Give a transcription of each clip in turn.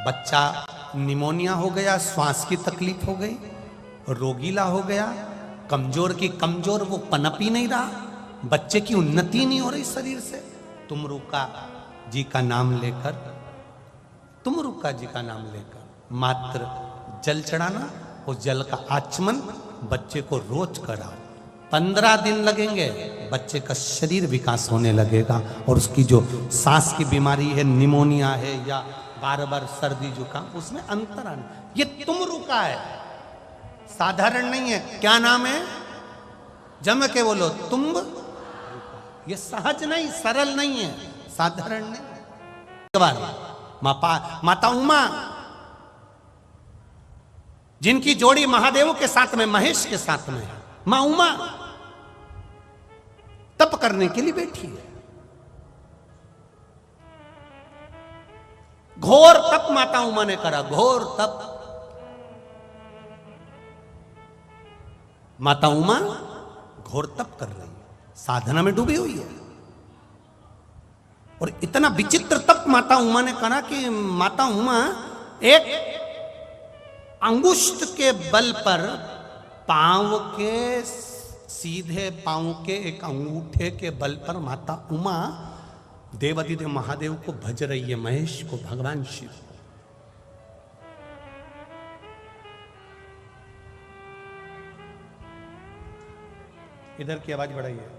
बच्चा निमोनिया हो गया, श्वास की तकलीफ हो गई, रोगीला हो गया, कमजोर की कमजोर, वो पनप ही नहीं रहा, बच्चे की उन्नति नहीं हो रही शरीर से। तुमरुका जी का नाम लेकर, तुमरुका जी का नाम लेकर मात्र जल चढ़ाना, उस जल का आचमन बच्चे को रोज कराओ। 15 दिन लगेंगे, बच्चे का शरीर विकास होने लगेगा और उसकी जो सांस की बीमारी है, निमोनिया है या बार बार सर्दी जुकाम, उसमें अंतर आना। ये तुमरुका है, साधारण नहीं है। क्या नाम है? जम के बोलो, तुम। ये सहज नहीं, सरल नहीं है, साधारण नहीं। माता उमा जिनकी जोड़ी महादेव के साथ में, महेश के साथ में है, मां उमा तप करने के लिए बैठी है। घोर तप माता उमा ने करा, घोर तप। माता उमा घोर तप कर रही है, साधना में डूबी हुई है। और इतना विचित्र तप माता उमा ने करा कि माता उमा एक अंगुष्ठ के बल पर, पांव के, सीधे पांव के एक अंगूठे के बल पर माता उमा देवाधिदेव महादेव को भज रही है, महेश को, भगवान शिव। इधर की आवाज बढ़ाइए।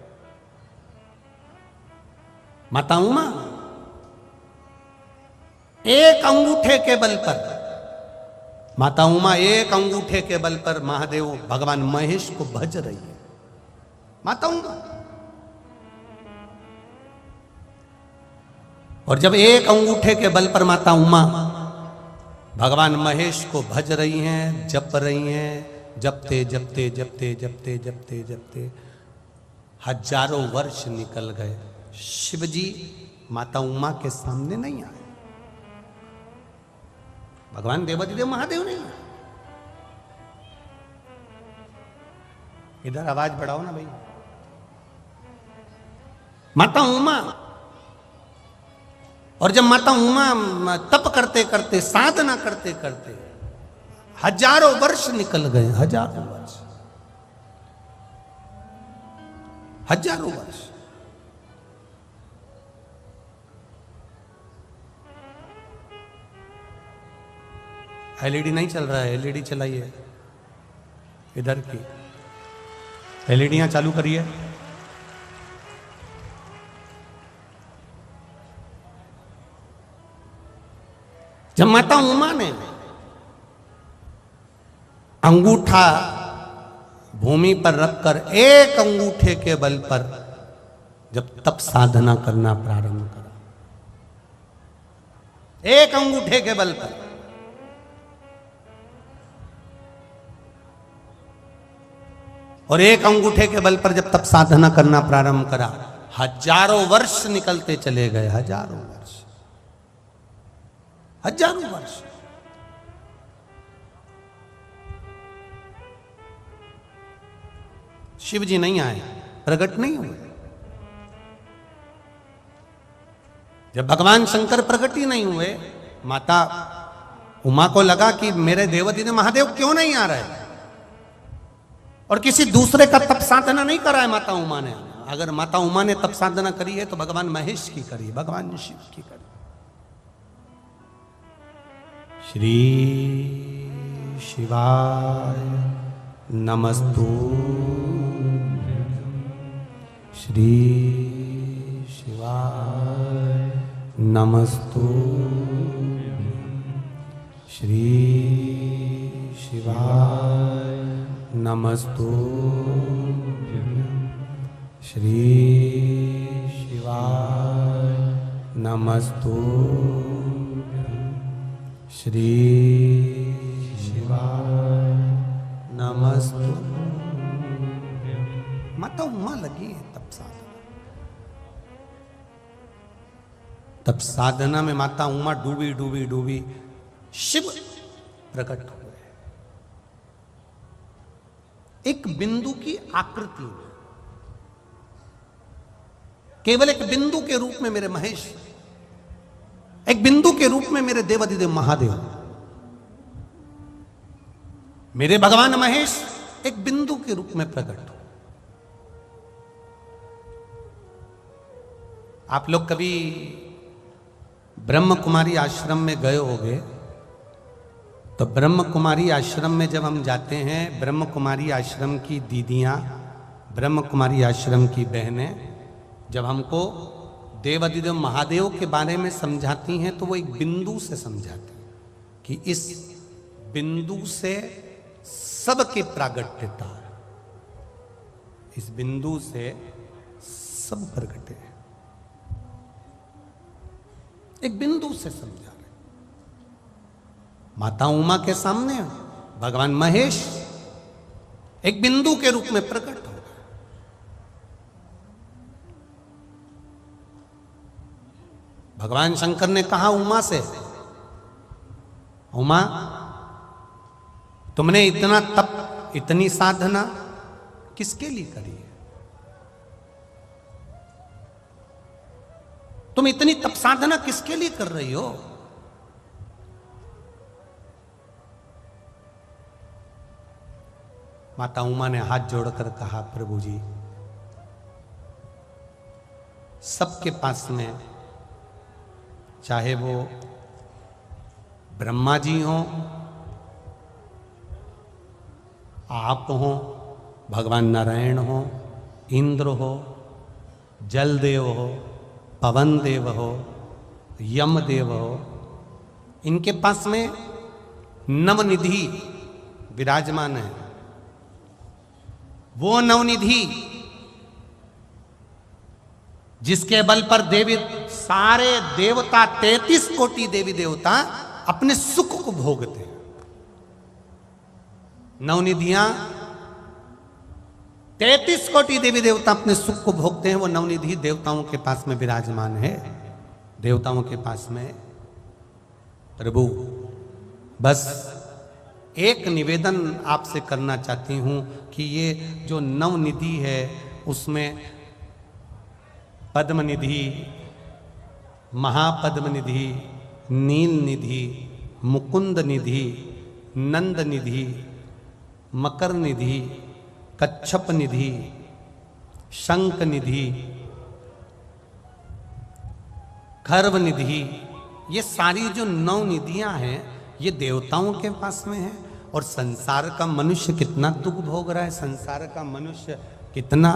माता उमा एक अंगूठे के बल पर, माता उमा एक अंगूठे के बल पर महादेव भगवान महेश को भज रही है। माता उमा, और जब एक अंगूठे के बल पर माता उमा भगवान महेश को भज रही हैं, जप रही हैं, जपते जपते जपते जपते जपते जपते हजारों वर्ष निकल गए। शिवजी माता उमा के सामने नहीं आए, भगवान देवाधिदेव महादेव नहीं आए। इधर आवाज बढ़ाओ ना भाई। माता उमा, और जब माता उमा तप करते करते, साधना करते करते हजारों वर्ष निकल गए, हजारों वर्ष, हजारों वर्ष। एलईडी नहीं चल रहा है, एलईडी चलाइए। इधर की एलईडियां चालू करिए। जब माता उमा ने अंगूठा भूमि पर रखकर एक अंगूठे के बल पर जब तप साधना करना प्रारंभ करा, एक अंगूठे के बल पर, और एक अंगूठे के बल पर जब तप साधना करना प्रारंभ करा, हजारों वर्ष निकलते चले गए, हजारों वर्ष, हजारों वर्ष। शिव जी नहीं आए, प्रकट नहीं हुए। जब भगवान शंकर प्रकट ही नहीं हुए, माता उमा को लगा कि मेरे देवाधिदेव महादेव क्यों नहीं आ रहे, और किसी दूसरे का तप साधना नहीं करा है माता उमा ने। अगर माता उमा ने तप साधना करी है तो भगवान महेश की करी, भगवान शिव की करी। श्री शिवाय नमस्तु, श्री शिवाय नमस्तु, श्री शिवाय नमस्तु, श्री शिवाय नमस्तु, श्री शिवाय नमस्तु। माता उमा लगी है तप साधना। तप साधना में माता उमा डूबी डूबी डूबी, शिव प्रकट हुए एक बिंदु की आकृति में, केवल एक बिंदु के रूप में मेरे महेश। एक बिंदु के रूप में मेरे देवाधिदेव महादेव, मेरे भगवान महेश एक बिंदु के रूप में प्रकट हो। आप लोग कभी ब्रह्म कुमारी आश्रम में गए होंगे, तो ब्रह्म कुमारी आश्रम में जब हम जाते हैं, ब्रह्म कुमारी आश्रम की दीदियां, ब्रह्म कुमारी आश्रम की बहनें जब हमको देवाधिदेव महादेव के बारे में समझाती हैं, तो वो एक बिंदु से समझाती हैं कि इस बिंदु से सबके प्रागट्यता, इस बिंदु से सब प्रगटे हैं। एक बिंदु से समझा रहे। माता उमा के सामने भगवान महेश एक बिंदु के रूप में प्रकट हो गए। भगवान शंकर ने कहा उमा से, उमा तुमने इतना तप, इतनी साधना किसके लिए करी है? तुम इतनी तप साधना किसके लिए कर रही हो? माता उमा ने हाथ जोड़कर कहा, प्रभु जी, सबके पास में, चाहे वो ब्रह्मा जी हो, आप हो, भगवान नारायण हो, इंद्र हो, जल देव हो, पवन देव हो, यम देव हो, इनके पास में नवनिधि विराजमान है। वो नवनिधि जिसके बल पर देवी, सारे देवता, 33 कोटि देवी देवता अपने सुख को भोगते हैं। नवनिधियां 33 कोटि देवी देवता अपने सुख को भोगते हैं। वो नवनिधि देवताओं के पास में विराजमान है, देवताओं के पास में। प्रभु, बस एक निवेदन आपसे करना चाहती हूं कि ये जो नवनिधि है उसमें पद्मनिधि, महापद्मनिधि, नील निधि, मुकुंद निधि, नंद निधि, मकर निधि, कच्छप निधि, शंख निधि, खर्व निधि, ये सारी जो 9 निधियां हैं ये देवताओं के पास में है। और संसार का मनुष्य कितना दुख भोग रहा है, संसार का मनुष्य कितना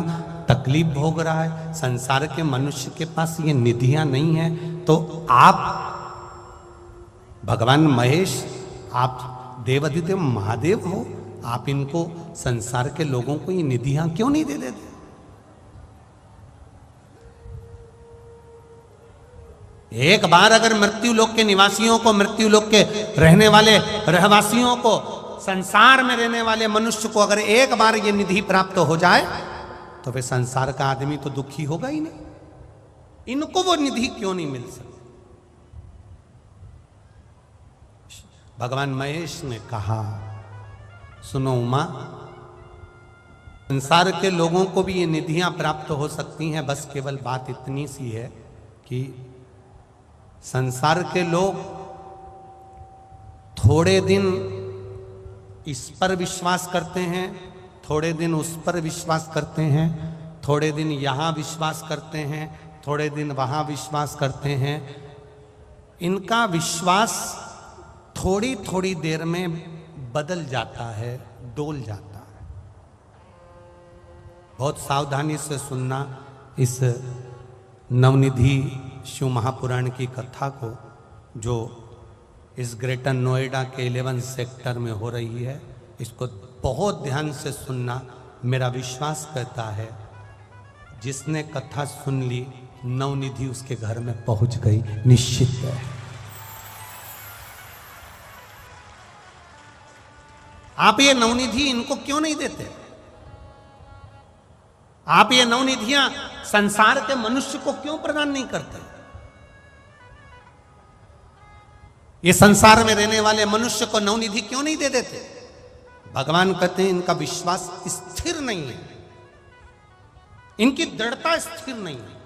तकलीफ भोग रहा है। संसार के मनुष्य के पास ये निधियां नहीं है, तो आप भगवान महेश, आप देवाधिदेव महादेव हो, आप इनको, संसार के लोगों को ये निधियां क्यों नहीं दे देते? एक बार अगर मृत्यु लोक के निवासियों को, मृत्यु लोक के रहने वाले रहवासियों को, संसार में रहने वाले मनुष्य को अगर एक बार ये निधि प्राप्त हो जाए, तो वे संसार का आदमी तो दुखी होगा ही नहीं। इनको वो निधि क्यों नहीं मिल सकती? भगवान महेश ने कहा, सुनो उमा, संसार के लोगों को भी ये निधियां प्राप्त हो सकती हैं, बस केवल बात इतनी सी है कि संसार के लोग थोड़े दिन इस पर विश्वास करते हैं, थोड़े दिन उस पर विश्वास करते हैं, थोड़े दिन यहाँ विश्वास करते हैं, थोड़े दिन वहाँ विश्वास करते हैं। इनका विश्वास थोड़ी थोड़ी देर में बदल जाता है, डोल जाता है। बहुत सावधानी से सुनना इस नवनिधि शिव महापुराण की कथा को, जो इस ग्रेटर नोएडा के 11 सेक्टर में हो रही है। इसको बहुत ध्यान से सुनना। मेरा विश्वास कहता है जिसने कथा सुन ली, नवनिधि उसके घर में पहुंच गई, निश्चित है। आप ये नवनिधि इनको क्यों नहीं देते? आप ये नवनिधियां संसार के मनुष्य को क्यों प्रदान नहीं करते? ये संसार में रहने वाले मनुष्य को नवनिधि क्यों नहीं दे देते? भगवान कहते हैं इनका विश्वास स्थिर नहीं है, इनकी दृढ़ता स्थिर नहीं है,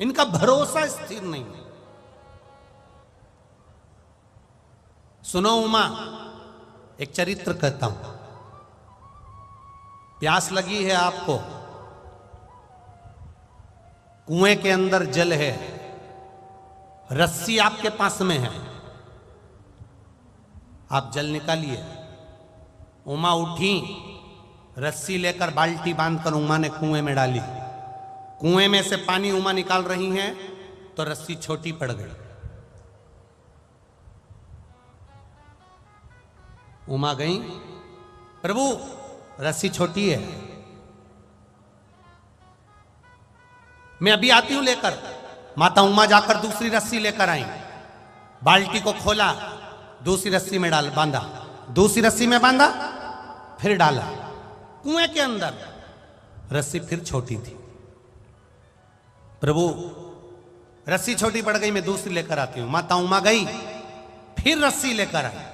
इनका भरोसा स्थिर नहीं है। सुनो उमा, एक चरित्र कहता हूं। प्यास लगी है आपको, कुएं के अंदर जल है, रस्सी आपके पास में है, आप जल निकालिए। उमा उठी, रस्सी लेकर बाल्टी बांधकर उमा ने कुएं में डाली। कुएं में से पानी उमा निकाल रही हैं तो रस्सी छोटी पड़ गई। उमा गई, प्रभु रस्सी छोटी है, मैं अभी आती हूं लेकर। माता उमा जाकर दूसरी रस्सी लेकर आई, बाल्टी को खोला, दूसरी रस्सी में डाल बांधा, दूसरी रस्सी में बांधा, फिर डाला कुएं के अंदर। रस्सी फिर छोटी थी। प्रभु रस्सी छोटी पड़ गई, मैं दूसरी लेकर आती हूं। माता उमा गई, फिर रस्सी लेकर आई,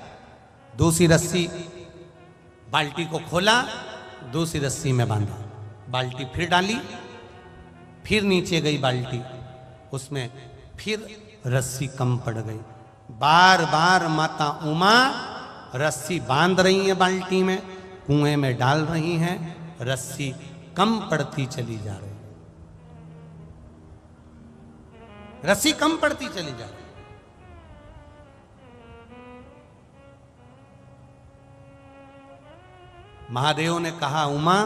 दूसरी रस्सी, बाल्टी को खोला, दूसरी रस्सी में बांधा, बाल्टी फिर डाली, फिर नीचे गई बाल्टी, उसमें फिर रस्सी कम पड़ गई। बार बार माता उमा रस्सी बांध रही है बाल्टी में, कुएं में डाल रही हैं, रस्सी कम पड़ती चली जा रही, रस्सी कम पड़ती चली जा रही। महादेव ने कहा, उमा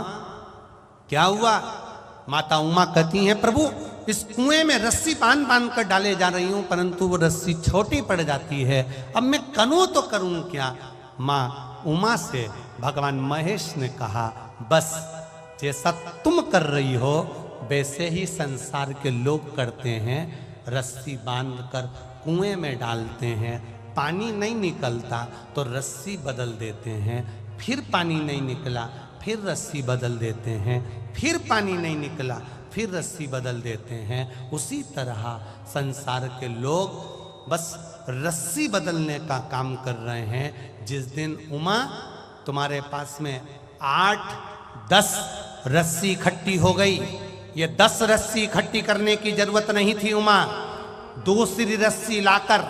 क्या हुआ? माता उमा कहती हैं, प्रभु इस कुएं में रस्सी बांध बांध कर डाले जा रही हूं, परंतु वो रस्सी छोटी पड़ जाती है, अब मैं करूं तो करूं क्या? मां उमा से भगवान महेश ने कहा, बस जैसा तुम कर रही हो वैसे ही संसार के लोग करते हैं, रस्सी बांधकर कुएं में डालते हैं, पानी नहीं निकलता तो रस्सी बदल देते हैं, फिर पानी नहीं निकला फिर रस्सी बदल देते हैं, फिर पानी नहीं निकला फिर रस्सी बदल देते हैं। उसी तरह संसार के लोग बस रस्सी बदलने का काम कर रहे हैं। जिस दिन उमा तुम्हारे पास में 8-10 रस्सी इकट्ठी हो गई, ये 10 रस्सी इकट्ठी करने की जरूरत नहीं थी। उमा दूसरी रस्सी लाकर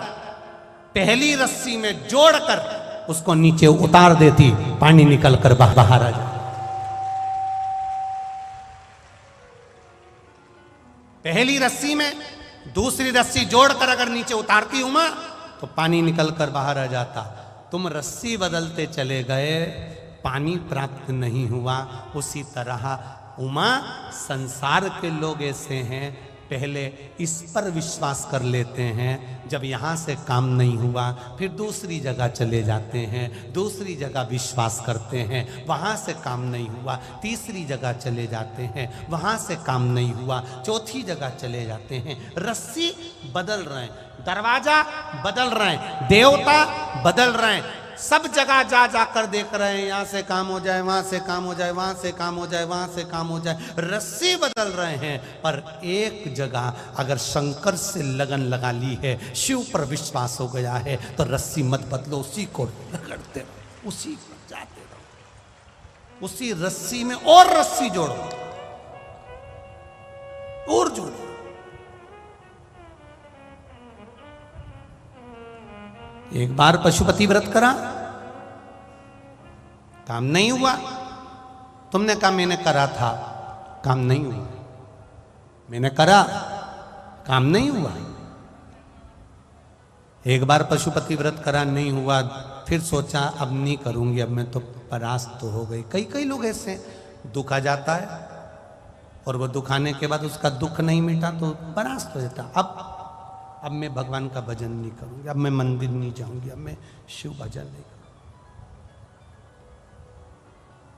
पहली रस्सी में जोड़कर उसको नीचे उतार देती, पानी निकलकर बाहर आ जाता। पहली रस्सी में दूसरी रस्सी जोड़कर अगर नीचे उतारती उमा तो पानी निकलकर बाहर आ जाता। तुम रस्सी बदलते चले गए, पानी प्राप्त नहीं हुआ। उसी तरह उमा संसार के लोग ऐसे हैं, पहले इस पर विश्वास कर लेते हैं, जब यहाँ से काम नहीं हुआ फिर दूसरी जगह चले जाते हैं, दूसरी जगह विश्वास करते हैं, वहाँ से काम नहीं हुआ, तीसरी जगह चले जाते हैं, वहाँ से काम नहीं हुआ, चौथी जगह चले जाते हैं। रस्सी बदल रहे हैं, दरवाजा बदल रहे हैं, देवता बदल रहे हैं, सब जगह जा जाकर देख रहे हैं, यहाँ से काम हो जाए, वहाँ से काम हो जाए, वहाँ से काम हो जाए, वहाँ से काम हो जाए, रस्सी बदल रहे हैं। पर एक जगह अगर शंकर से लगन लगा ली है, शिव पर विश्वास हो गया है, तो रस्सी मत बदलो, उसी को रगड़ते रहो, उसी पर जाते रहो, उसी रस्सी में और रस्सी जोड़ो और जोड़ो। एक बार पशुपति व्रत करा, काम नहीं हुआ। तुमने कहा मैंने करा था, काम नहीं हुआ। मैंने करा, काम नहीं हुआ। एक बार पशुपति व्रत करा, नहीं हुआ, फिर सोचा अब नहीं करूंगी, अब मैं तो परास्त तो हो गई। कई कई लोग ऐसे दुख आ जाता है और वो दुखाने के बाद उसका दुख नहीं मिटा तो परास्त हो जाता। अब मैं भगवान का भजन नहीं करूंगी, अब मैं मंदिर नहीं जाऊंगी, अब मैं शिव भजन नहीं करूंगी,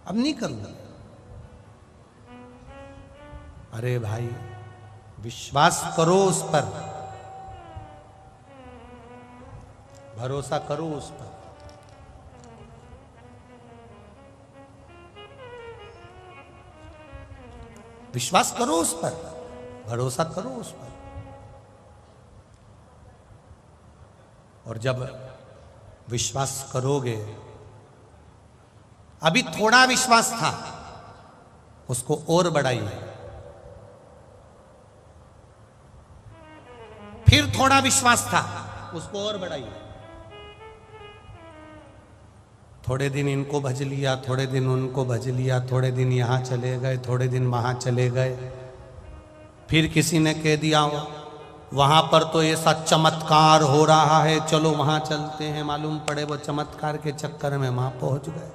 अब नहीं करूंगा। अरे भाई विश्वास करो उस पर, भरोसा करो उस पर। विश्वास करो उस पर, भरोसा करो उस पर। और जब विश्वास करोगे, अभी थोड़ा विश्वास था, उसको और बढ़ाइए, फिर थोड़ा विश्वास था, उसको और बढ़ाइए, थोड़े दिन इनको भज लिया, थोड़े दिन उनको भज लिया, थोड़े दिन यहाँ चले गए, थोड़े दिन वहाँ चले गए। फिर किसी ने कह दिया वहाँ पर तो ऐसा चमत्कार हो रहा है, चलो वहाँ चलते हैं। मालूम पड़े वो चमत्कार के चक्कर में वहाँ पहुँच गए।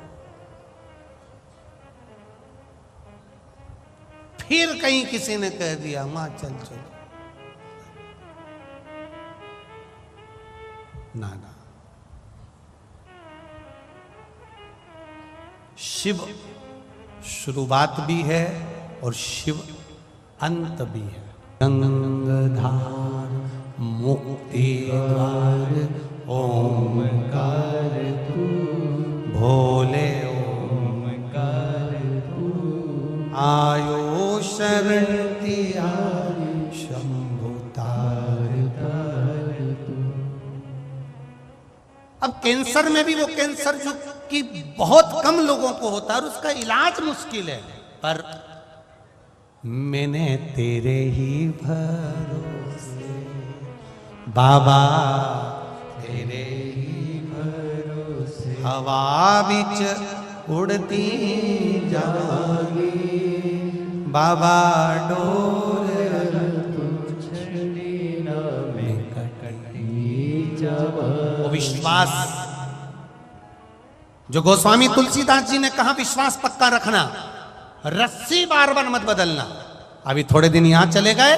फिर कहीं किसी ने कह दिया वहाँ चल चलो। ना ना, शिव शुरुआत भी है और शिव अंत भी है। गंगाधार मुक्ति द्वार ओमकार तू, भोले ओमकार तू, आयो शरण तिहारी शंभु तार तार तू। अब कैंसर में भी वो कैंसर जो कि बहुत कम लोगों को होता है और उसका इलाज मुश्किल है, पर मैंने तेरे ही भरोसे बाबा, तेरे ही भरोसे हवा बिच उड़ती जागी बाबा, डोर में कटी जावा। वो विश्वास जो गोस्वामी तुलसीदास जी ने कहा, विश्वास पक्का रखना, रस्सी बार बार मत बदलना। अभी थोड़े दिन यहां चले गए,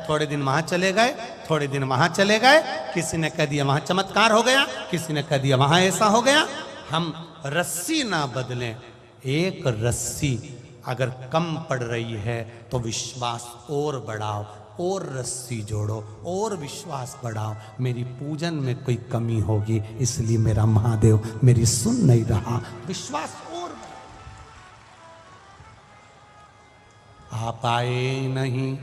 थोड़े दिन वहां चले गए, थोड़े दिन वहां चले गए। किसी ने कह दिया वहां चमत्कार हो गया, किसी ने कह दिया वहां ऐसा हो गया। हम रस्सी ना बदलें। एक रस्सी अगर कम पड़ रही है तो विश्वास और बढ़ाओ, और रस्सी जोड़ो, और विश्वास बढ़ाओ। मेरी पूजन में कोई कमी होगी इसलिए मेरा महादेव मेरी सुन नहीं रहा, विश्वास और। आप आए नहीं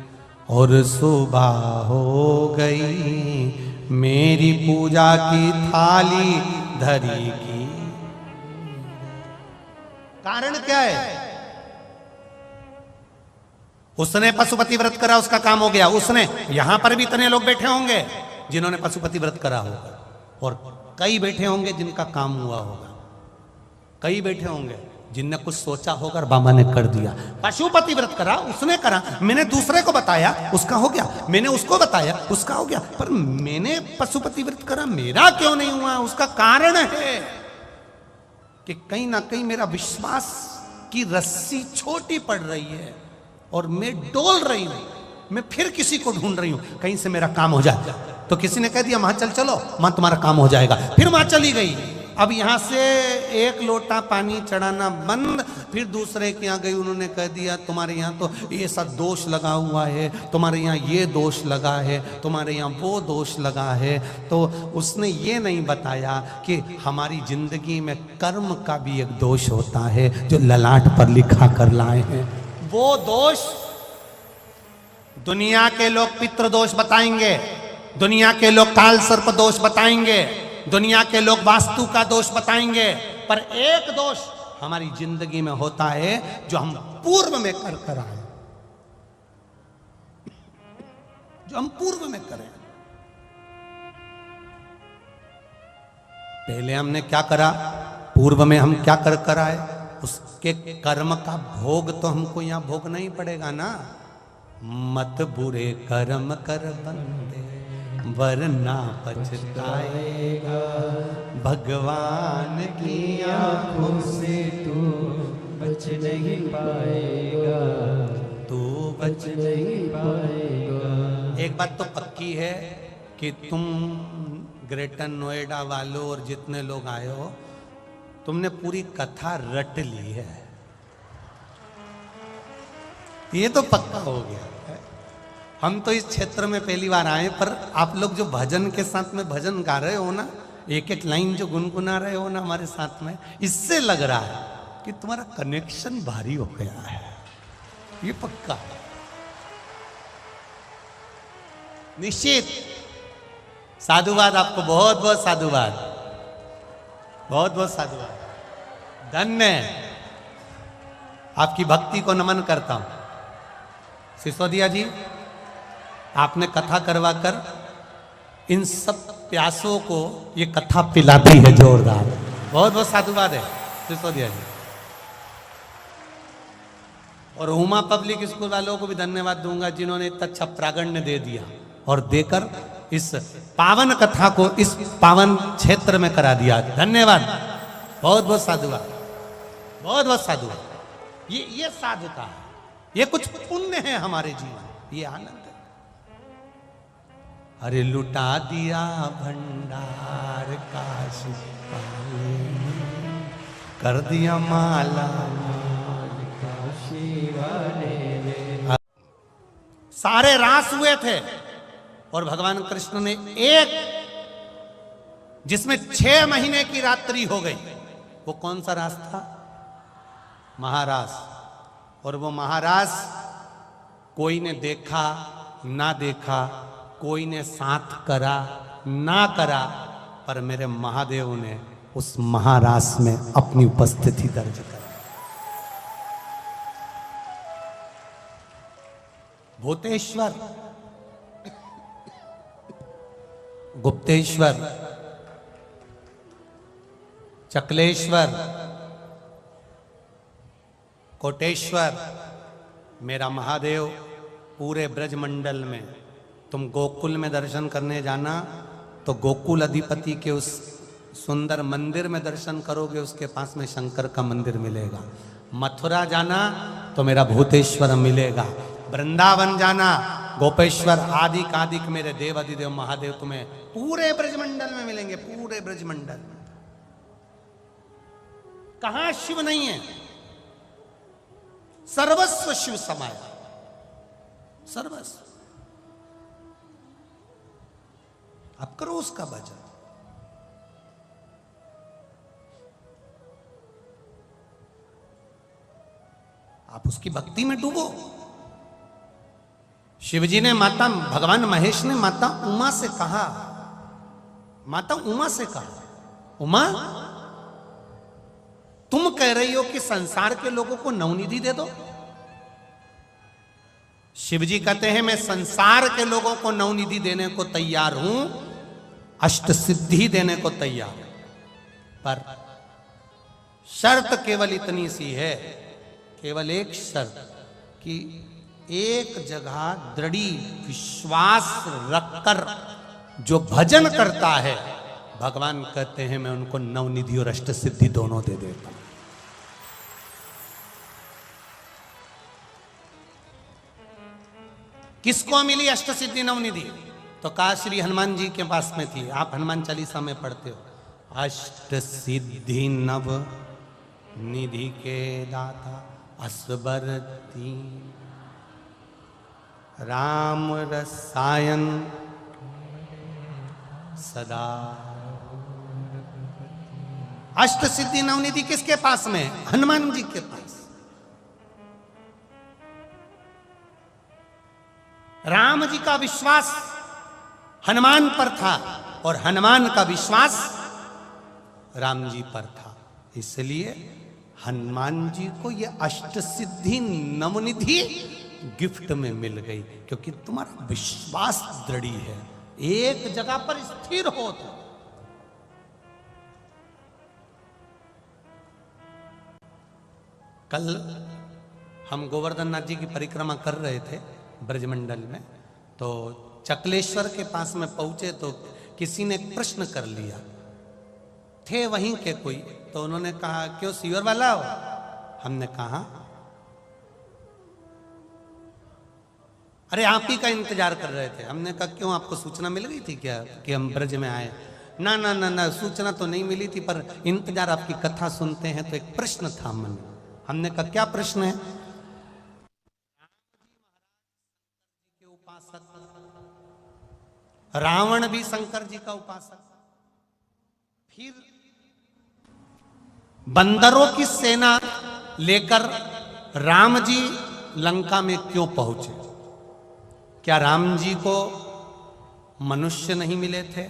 और सुबह हो गई, मेरी पूजा की थाली धरी की। कारण क्या है? उसने पशुपति व्रत करा, उसका काम हो गया। उसने, यहां पर भी इतने लोग बैठे होंगे जिन्होंने पशुपति व्रत करा होगा, और कई बैठे होंगे जिनका काम हुआ होगा, कई बैठे होंगे जिनने कुछ सोचा होगा और बाबा ने कर दिया। पशुपति व्रत करा, उसने करा, मैंने दूसरे को बताया, उसका हो गया, मैंने उसको बताया, उसका हो गया, पर मैंने पशुपति व्रत करा, मेरा क्यों नहीं हुआ? उसका कारण है कि कहीं ना कहीं मेरा विश्वास की रस्सी छोटी पड़ रही है और मैं डोल रही हूं, मैं फिर किसी को ढूंढ रही हूं कहीं से मेरा काम हो जाए। तो किसी ने कह दिया वहां चल चलो, वहां तुम्हारा काम हो जाएगा। फिर वहां चली गई। अब यहां से एक लोटा पानी चढ़ाना बंद, फिर दूसरे के यहाँ गई, उन्होंने कह दिया तुम्हारे यहाँ तो ये सब दोष लगा हुआ है, तुम्हारे यहाँ ये दोष लगा है, तुम्हारे यहाँ वो दोष लगा है। तो उसने ये नहीं बताया कि हमारी जिंदगी में कर्म का भी एक दोष होता है जो ललाट पर लिखा कर लाए हैं। वो दोष दुनिया के लोग पितृदोष बताएंगे, दुनिया के लोग काल सर्प दोष बताएंगे, दुनिया के लोग वास्तु का दोष बताएंगे, पर एक दोष हमारी जिंदगी में होता है जो हम पूर्व में कर आए, जो हम पूर्व में करें। पहले हमने क्या करा, पूर्व में हम क्या कर आए, उसके कर्म का भोग तो हमको यहां भोगना ही पड़ेगा ना। मत बुरे कर्म कर बंदे वरना पछताएगा, भगवान की आंखों से तू बच नहीं पाएगा, तू बच नहीं पाएगा। एक बात तो पक्की है कि तुम ग्रेटर नोएडा वालों और जितने लोग आए हो, तुमने पूरी कथा रट ली है, ये तो पक्का हो गया। हम तो इस क्षेत्र में पहली बार आए, पर आप लोग जो भजन के साथ में भजन गा रहे हो ना, एक एक लाइन जो गुनगुना रहे हो ना हमारे साथ में, इससे लग रहा है कि तुम्हारा कनेक्शन भारी हो गया है, ये पक्का निश्चित। साधुवाद आपको, बहुत बहुत साधुवाद, बहुत बहुत साधुवाद। धन्य, आपकी भक्ति को नमन करता हूं। सिसोदिया जी, आपने कथा करवाकर इन सब प्यासों को ये कथा पिलाती है जोरदार। बहुत बहुत साधुवाद है सिसोदिया जी। और उमा पब्लिक स्कूल वालों को भी धन्यवाद दूंगा जिन्होंने इतना अच्छा प्रागण्य दे दिया और देकर इस पावन कथा को इस पावन क्षेत्र में करा दिया। धन्यवाद, बहुत बहुत साधुवाद, बहुत बहुत साधुवाद। ये साधुता है, ये कुछ पुण्य है हमारे जीवन, ये आनंद है। अरे लुटा दिया भंडार काशी पाले, कर दिया माला सारे रास हुए थे और भगवान कृष्ण ने एक जिसमें 6 महीने की रात्रि हो गई, वो कौन सा रास था? महारास। और वो महारास कोई ने देखा ना देखा, कोई ने साथ करा ना करा, पर मेरे महादेव ने उस महारास में अपनी उपस्थिति दर्ज करी। भूतेश्वर, गुप्तेश्वर, चकलेश्वर, कोटेश्वर, मेरा महादेव पूरे ब्रजमंडल में। तुम गोकुल में दर्शन करने जाना तो गोकुल अधिपति के उस सुंदर मंदिर में दर्शन करोगे, उसके पास में शंकर का मंदिर मिलेगा। मथुरा जाना तो मेरा भूतेश्वर मिलेगा। वृंदावन जाना गोपेश्वर आदि कादिक मेरे देव अधिदेव महादेव तुम्हें पूरे ब्रजमंडल में मिलेंगे, पूरे ब्रजमंडल में। कहां शिव नहीं है? सर्वस्व शिव समाया, सर्वस्व। आप करो उसका भजन। आप उसकी भक्ति में डूबो। शिवजी ने माता, भगवान महेश ने माता उमा से कहा, माता उमा से कहा, उमा तुम कह रही हो कि संसार के लोगों को नवनिधि दे दो। शिवजी कहते हैं मैं संसार के लोगों को नवनिधि देने को तैयार हूं, अष्ट सिद्धि देने को तैयार हूं, पर शर्त केवल इतनी सी है, केवल एक शर्त कि एक जगह दृढ़ी विश्वास रखकर जो भजन करता है, भगवान कहते हैं मैं उनको नवनिधि और अष्ट सिद्धि दोनों दे देता हूं। किसको मिली अष्ट सिद्धि नवनिधि? तो कहा श्री हनुमान जी के पास में थी। आप हनुमान चालीसा में पढ़ते हो, अष्ट सिद्धि नव निधि के दाता असबर तीन, राम रसायन सदा। अष्ट सिद्धि नवनिधि किसके पास में? हनुमान जी के पास। राम जी का विश्वास हनुमान पर था और हनुमान का विश्वास राम जी पर था, इसलिए हनुमान जी को यह अष्ट सिद्धि नवनिधि गिफ्ट में मिल गई, क्योंकि तुम्हारा विश्वास दृढ़ी है, एक जगह पर स्थिर हो। तो कल हम गोवर्धन नाथ जी की परिक्रमा कर रहे थे ब्रजमंडल में, तो चकलेश्वर के पास में पहुंचे तो किसी ने प्रश्न कर लिया, थे वहीं के कोई, तो उन्होंने कहा क्यों सीवर वाला हो? हमने कहा अरे आप ही का इंतजार कर रहे थे। हमने कहा क्यों, आपको सूचना मिल गई थी क्या कि हम ब्रज में आए? ना ना ना ना, सूचना तो नहीं मिली थी, पर इंतजार, आपकी कथा सुनते हैं तो एक प्रश्न था मन में। हमने कहा क्या प्रश्न है? रावण भी शंकर जी का उपासक, फिर बंदरों की सेना लेकर राम जी लंका में क्यों पहुंचे? क्या राम जी को मनुष्य नहीं मिले थे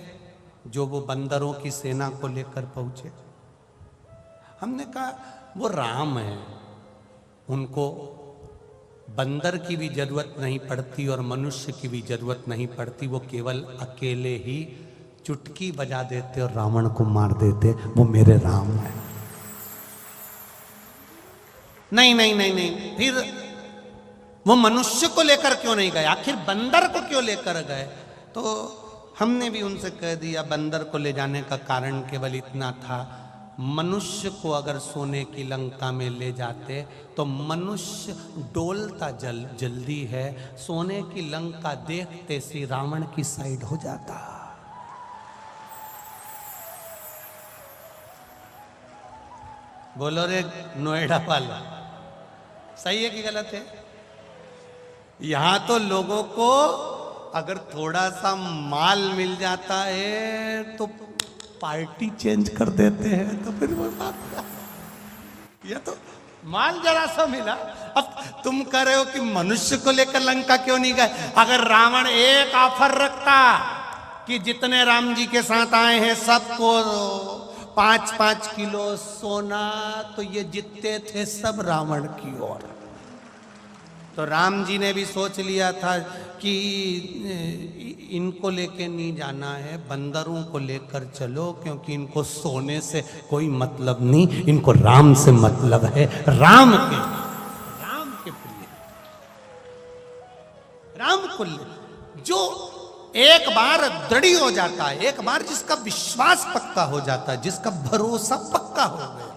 जो वो बंदरों की सेना को लेकर पहुंचे? हमने कहा वो राम है, उनको बंदर की भी जरूरत नहीं पड़ती और मनुष्य की भी जरूरत नहीं पड़ती, वो केवल अकेले ही चुटकी बजा देते और रावण को मार देते, वो मेरे राम है। नहीं नहीं नहीं नहीं, फिर वो मनुष्य को लेकर क्यों नहीं गए, आखिर बंदर को क्यों लेकर गए? तो हमने भी उनसे कह दिया बंदर को ले जाने का कारण केवल इतना था, मनुष्य को अगर सोने की लंका में ले जाते तो मनुष्य डोलता जल्दी है, सोने की लंका देखते श्री रावण की साइड हो जाता। बोलो रे नोएडा वाला, सही है कि गलत है? यहां तो लोगों को अगर थोड़ा सा माल मिल जाता है तो पार्टी चेंज कर देते हैं। तो फिर वो बात, ये तो माल जरा सा मिला। अब तुम कह रहे हो कि मनुष्य को लेकर लंका क्यों नहीं गए? अगर रावण एक ऑफर रखता कि जितने राम जी के साथ आए हैं सबको 5-5 किलो सोना, तो ये जितते थे सब रावण की ओर। तो राम जी ने भी सोच लिया था कि इनको लेके नहीं जाना है, बंदरों को लेकर चलो, क्योंकि इनको सोने से कोई मतलब नहीं, इनको राम से मतलब है। राम के प्रिय राम को जो एक बार दृढ़ हो जाता है, एक बार जिसका विश्वास पक्का हो जाता है, जिसका भरोसा पक्का हो गया,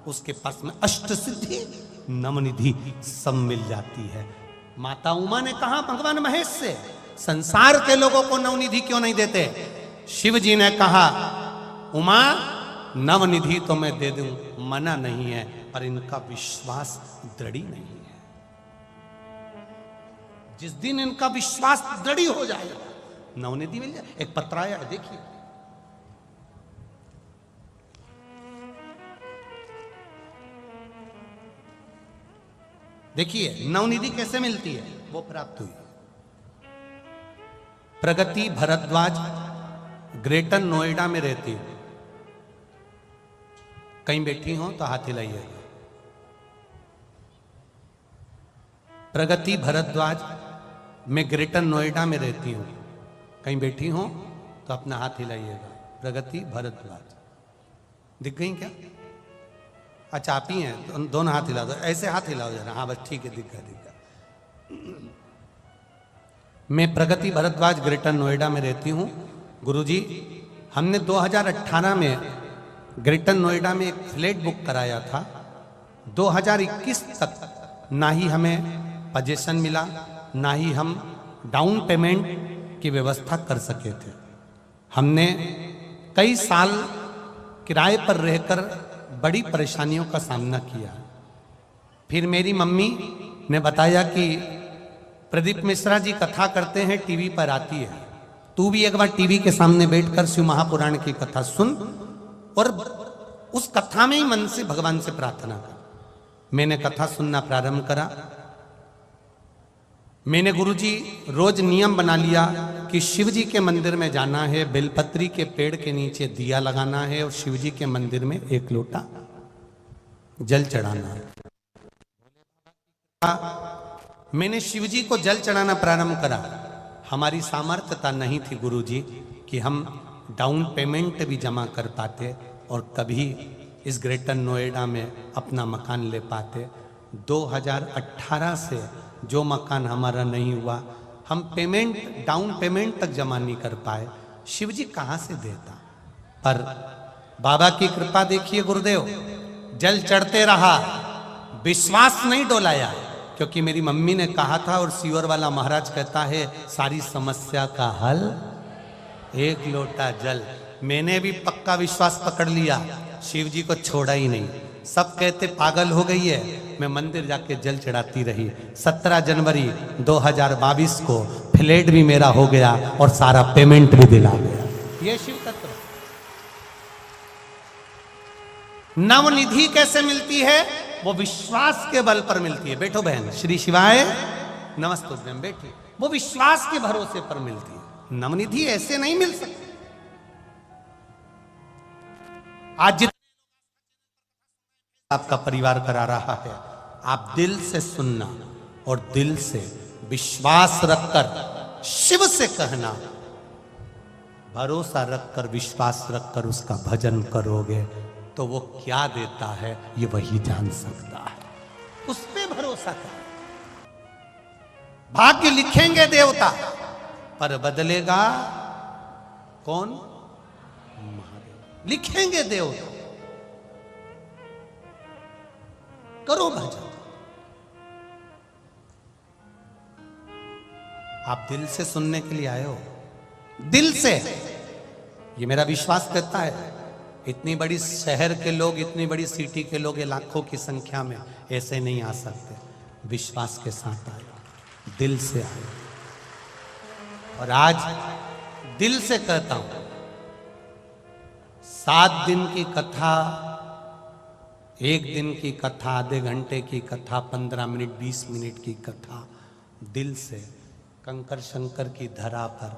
उसके पास में अष्ट सिद्धि नवनिधि सब मिल जाती है। माता उमा ने कहा भगवान महेश से, संसार के लोगों को नवनिधि क्यों नहीं देते? शिव जी ने कहा उमा नवनिधि तो मैं दे दूं, मना नहीं है, पर इनका विश्वास दृढ़ नहीं है। जिस दिन इनका विश्वास दृढ़ हो जाएगा नवनिधि मिल जाए। एक पत्र आया है, देखिए। देखिए नवनिधि कैसे मिलती है, वो प्राप्त हुई। प्रगति भरद्वाज ग्रेटर नोएडा में रहती है, कहीं बैठी हो तो हाथ हिलाइए। प्रगति भरद्वाज, मैं ग्रेटर नोएडा में रहती हूं, कहीं बैठी हो तो अपना हाथ हिलाइएगा। प्रगति भरद्वाज दिख गई क्या? अच्छा आप ही हैं, तो दोनों हाथ हिला दो, ऐसे हाथ हिलाओ जरा। हाँ बस ठीक है, दिख गया। मैं प्रगति भरद्वाज ग्रेटर नोएडा में रहती हूँ। गुरुजी हमने 2018 में ग्रेटर नोएडा में एक फ्लैट बुक कराया था। 2021 तक ना ही हमें पोजीशन मिला, ना ही हम डाउन पेमेंट की व्यवस्था कर सके थे। हमने कई साल किराए पर रहकर बड़ी परेशानियों का सामना किया। फिर मेरी मम्मी ने बताया कि प्रदीप मिश्रा जी कथा करते हैं, टीवी पर आती है, तू भी एक बार टीवी के सामने बैठकर शिव महापुराण की कथा सुन और उस कथा में ही मन से भगवान से प्रार्थना कर। मैंने कथा सुनना प्रारंभ करा। मैंने गुरुजी रोज नियम बना लिया कि शिव जी के मंदिर में जाना है, बेलपत्री के पेड़ के नीचे दिया लगाना है और शिव जी के मंदिर में 1 लोटा जल चढ़ाना है। मैंने शिव जी को जल चढ़ाना प्रारंभ करा। हमारी सामर्थ्यता नहीं थी गुरुजी कि हम डाउन पेमेंट भी जमा कर पाते और कभी इस ग्रेटर नोएडा में अपना मकान ले पाते। 2018 से जो मकान हमारा नहीं हुआ, हम पेमेंट डाउन पेमेंट तक जमा नहीं कर पाए। शिव जी कहाँ से देता? पर बाबा की कृपा देखिए गुरुदेव, जल चढ़ते रहा, विश्वास नहीं डोलाया, क्योंकि मेरी मम्मी ने कहा था और सीवर वाला महाराज कहता है सारी समस्या का हल 1 लोटा जल। मैंने भी पक्का विश्वास पकड़ लिया, शिव जी को छोड़ा ही नहीं। सब कहते पागल हो गई है, मैं मंदिर जाके जल चढ़ाती रही। 17 जनवरी 2022 को फ्लैट भी मेरा हो गया और सारा पेमेंट भी दिला गया। ये शिव तत्व। नवनिधि कैसे मिलती है? वो विश्वास के बल पर मिलती है। बैठो बहन, श्री शिवाय नमस्तुभ्यम, बैठी। वो विश्वास के भरोसे पर मिलती है। नवनिधि ऐसे नहीं मिल सकती। आज जितने आपका परिवार करा रहा है, आप दिल से सुनना और दिल से विश्वास रखकर शिव से कहना, भरोसा रखकर, विश्वास रखकर उसका भजन करोगे तो वो क्या देता है ये वही जान सकता है। उस पे भरोसा कर। भाग्य लिखेंगे देवता, पर बदलेगा कौन? महादेव। लिखेंगे देवता। करो भजन। आप दिल से सुनने के लिए आए हो, दिल से। ये मेरा विश्वास करता है। इतनी बड़ी शहर के लोग, इतनी बड़ी सिटी के लोग, ये लाखों की संख्या में ऐसे नहीं आ सकते। विश्वास के साथ आए, दिल से आए। और आज दिल से कहता हूं, 7 दिन की कथा, 1 दिन की कथा, आधे घंटे की कथा, 15 मिनट 20 मिनट की कथा, दिल से कंकर शंकर की धरा पर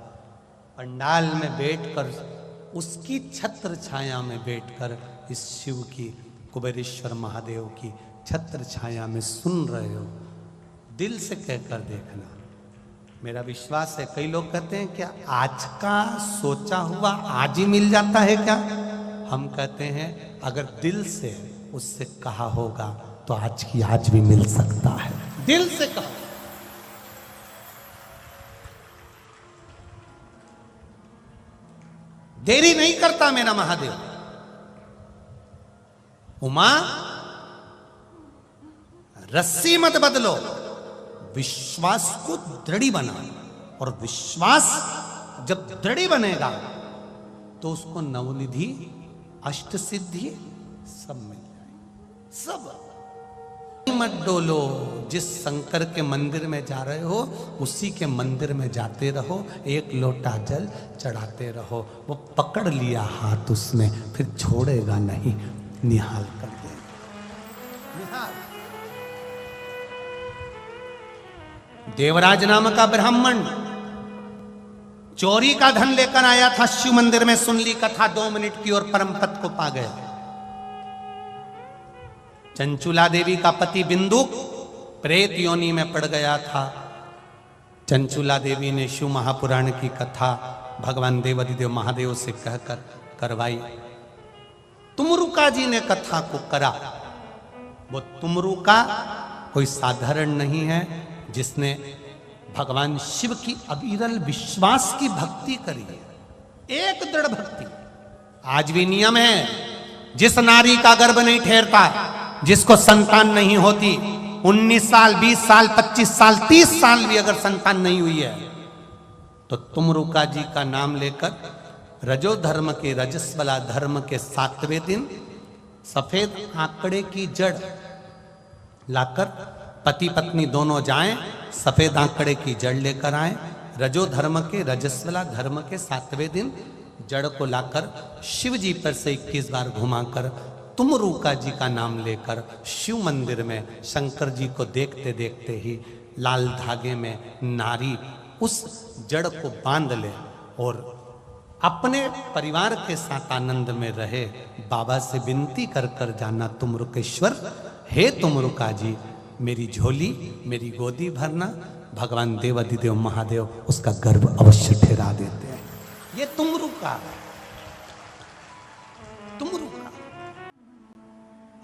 पंडाल में बैठकर, उसकी छत्र छाया में बैठकर इस शिव की, कुबेरेश्वर महादेव की छत्र छाया में सुन रहे हो, दिल से कहकर देखना। मेरा विश्वास है। कई लोग कहते हैं क्या आज का सोचा हुआ आज ही मिल जाता है क्या? हम कहते हैं अगर दिल से उससे कहा होगा तो आज की आज भी मिल सकता है। दिल से कहो। देरी नहीं करता मेरा महादेव। उमा, रस्सी मत बदलो, विश्वास को दृढ़ बना। और विश्वास जब दृढ़ बनेगा तो उसको नवनिधि, अष्ट सिद्धि सब मिल जाएगी। सब मत डोलो। जिस शंकर के मंदिर में जा रहे हो उसी के मंदिर में जाते रहो, एक लोटा जल चढ़ाते रहो। वो पकड़ लिया हाथ उसने, फिर छोड़ेगा नहीं, निहाल कर देगा। निहाल। देवराज नाम का ब्राह्मण चोरी का धन लेकर आया था शिव मंदिर में। सुन ली कथा 2 मिनट की और परम पद को पा गया। चंचुला देवी का पति बिंदुक प्रेत योनि में पड़ गया था। चंचुला देवी ने शिव महापुराण की कथा भगवान देवाधिदेव महादेव से कहकर करवाई। तुमरुका जी ने कथा को करा। वो तुमरुका कोई साधारण नहीं है, जिसने भगवान शिव की अविरल विश्वास की भक्ति करी है। एक दृढ़ भक्ति। आज भी नियम है, जिस नारी का गर्भ नहीं ठहरता, जिसको संतान नहीं होती, 19 साल 20 साल 25 साल 30 साल भी अगर संतान नहीं हुई है, तो तुमरुका जी का नाम लेकर रजो धर्म के, रजस्वला धर्म के 7वें दिन सफेद आंकड़े की जड़ लाकर पति पत्नी दोनों जाएं, सफेद आंकड़े की जड़ लेकर आए। रजो धर्म के, रजस्वला धर्म के 7वें दिन जड़ को लाकर शिव जी पर से 21 बार घुमाकर तुमरुका जी का नाम लेकर शिव मंदिर में शंकर जी को देखते देखते ही लाल धागे में नारी उस जड़ को बांध ले और अपने परिवार के साथ आनंद में रहे। बाबा से विनती कर कर जाना, तुमरुकेश्वर, हे तुमरुका जी, मेरी झोली, मेरी गोदी भरना। भगवान देवाधिदेव महादेव उसका गर्भ अवश्य ठहरा देते हैं। ये तुमरुका है, तुमरुका।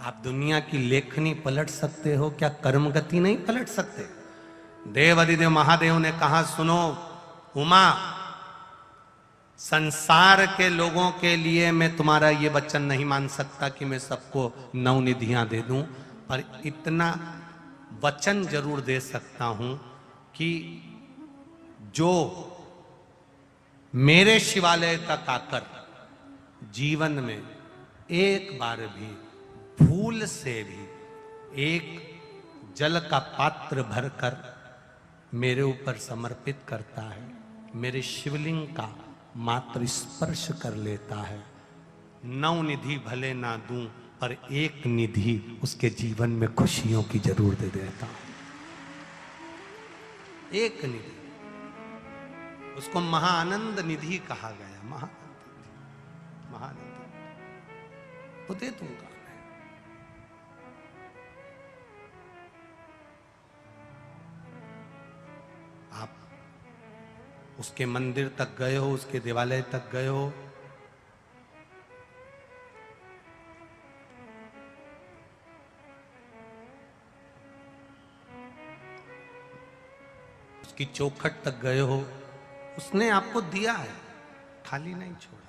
आप दुनिया की लेखनी पलट सकते हो, क्या कर्म गति नहीं पलट सकते? देवाधिदेव महादेव ने कहा, सुनो उमा, संसार के लोगों के लिए मैं तुम्हारा ये वचन नहीं मान सकता कि मैं सबको नवनिधियां दे दूं, पर इतना वचन जरूर दे सकता हूं कि जो मेरे शिवालय तक आकर जीवन में एक बार भी भूल से भी एक जल का पात्र भरकर मेरे ऊपर समर्पित करता है, मेरे शिवलिंग का मात्र स्पर्श कर लेता है, 9 निधि भले ना दूं पर एक निधि उसके जीवन में खुशियों की जरूर दे देता हूं। एक निधि, उसको महाआनंद निधि कहा गया। महाआनंद वो दे दूंगा। आप उसके मंदिर तक गए हो, उसके देवालय तक गए हो, उसकी चौखट तक गए हो, उसने आपको दिया है, खाली नहीं छोड़ा।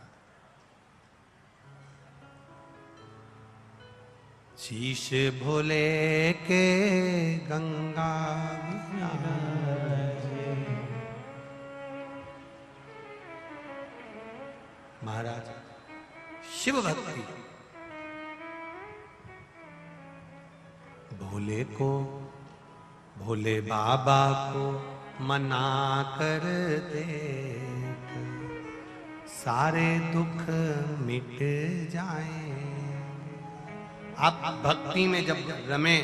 शीश भोले के गंगा महाराज शिव भक्ति भोले को, भोले बाबा को मना कर देख सारे दुख मिट जाए। आप भक्ति में जब रमे,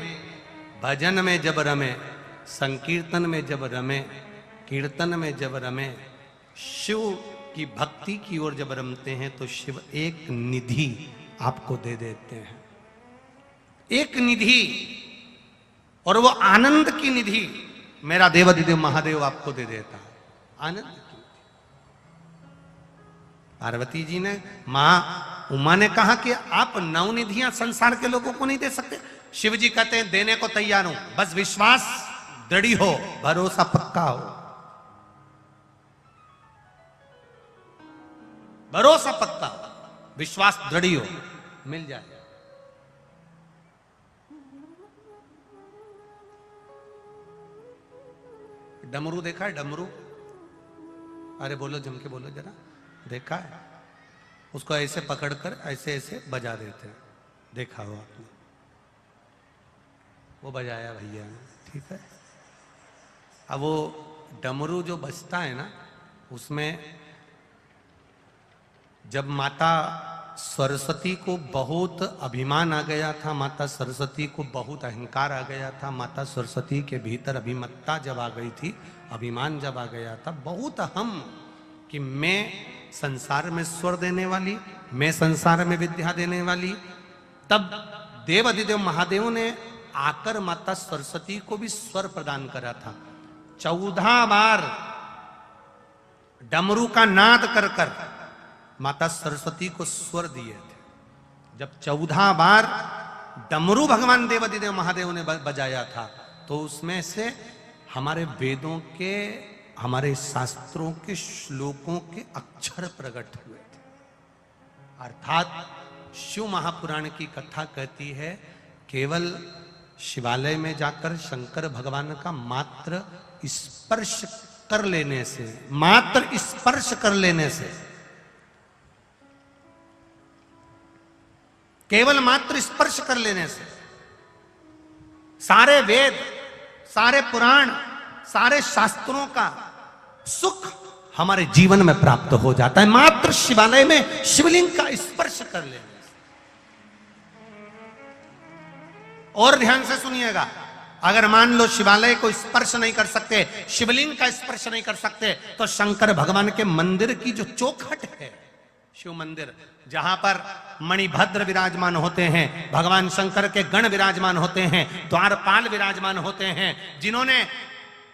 भजन में जब रमे, संकीर्तन में जब रमे, कीर्तन में जब रमे, शिव की भक्ति की ओर जब रमते हैं तो शिव एक निधि आपको दे देते हैं, एक निधि, और वो आनंद की निधि मेरा देवाधिदेव महादेव आपको दे देता है। आनंद की पार्वती जी ने, मां उमा ने कहा कि आप नवनिधियां संसार के लोगों को नहीं दे सकते। शिव जी कहते हैं देने को तैयार हूं, बस विश्वास दृढ़ हो, भरोसा पक्का हो, भरोसा पक्का, विश्वास दृढ़ हो, मिल जाए। डमरू देखा है? डमरू, अरे बोलो, जम के बोलो जरा, देखा है? उसको ऐसे पकड़कर ऐसे ऐसे बजा देते हैं, देखा हो आपने? वो बजाया भैया ने, ठीक है। अब वो डमरू जो बजता है ना, उसमें जब माता सरस्वती को बहुत अभिमान आ गया था, माता सरस्वती को बहुत अहंकार आ गया था, माता सरस्वती के भीतर अभिमत्ता जब आ गई थी, अभिमान जब आ गया था, बहुत अहम, कि मैं संसार में स्वर देने वाली, मैं संसार में विद्या देने वाली, तब देवाधिदेव महादेव ने आकर माता सरस्वती को भी स्वर प्रदान करा था। 14 बार डमरू का नाद कर कर माता सरस्वती को स्वर दिए थे। जब 14 बार डमरू भगवान देवाधिदेव महादेव ने बजाया था, तो उसमें से हमारे वेदों के, हमारे शास्त्रों के श्लोकों के अक्षर प्रकट हुए थे। अर्थात शिव महापुराण की कथा कहती है, केवल शिवालय में जाकर शंकर भगवान का मात्र स्पर्श कर लेने से, मात्र स्पर्श कर लेने से, केवल मात्र स्पर्श कर लेने से सारे वेद, सारे पुराण, सारे शास्त्रों का सुख हमारे जीवन में प्राप्त हो जाता है, मात्र शिवालय में शिवलिंग का स्पर्श कर लेने से। और ध्यान से सुनिएगा, अगर मान लो शिवालय को स्पर्श नहीं कर सकते, शिवलिंग का स्पर्श नहीं कर सकते, तो शंकर भगवान के मंदिर की जो चौखट है, शिव मंदिर, जहां पर मणिभद्र विराजमान होते हैं, भगवान शंकर के गण विराजमान होते हैं, द्वारपाल विराजमान होते हैं, जिन्होंने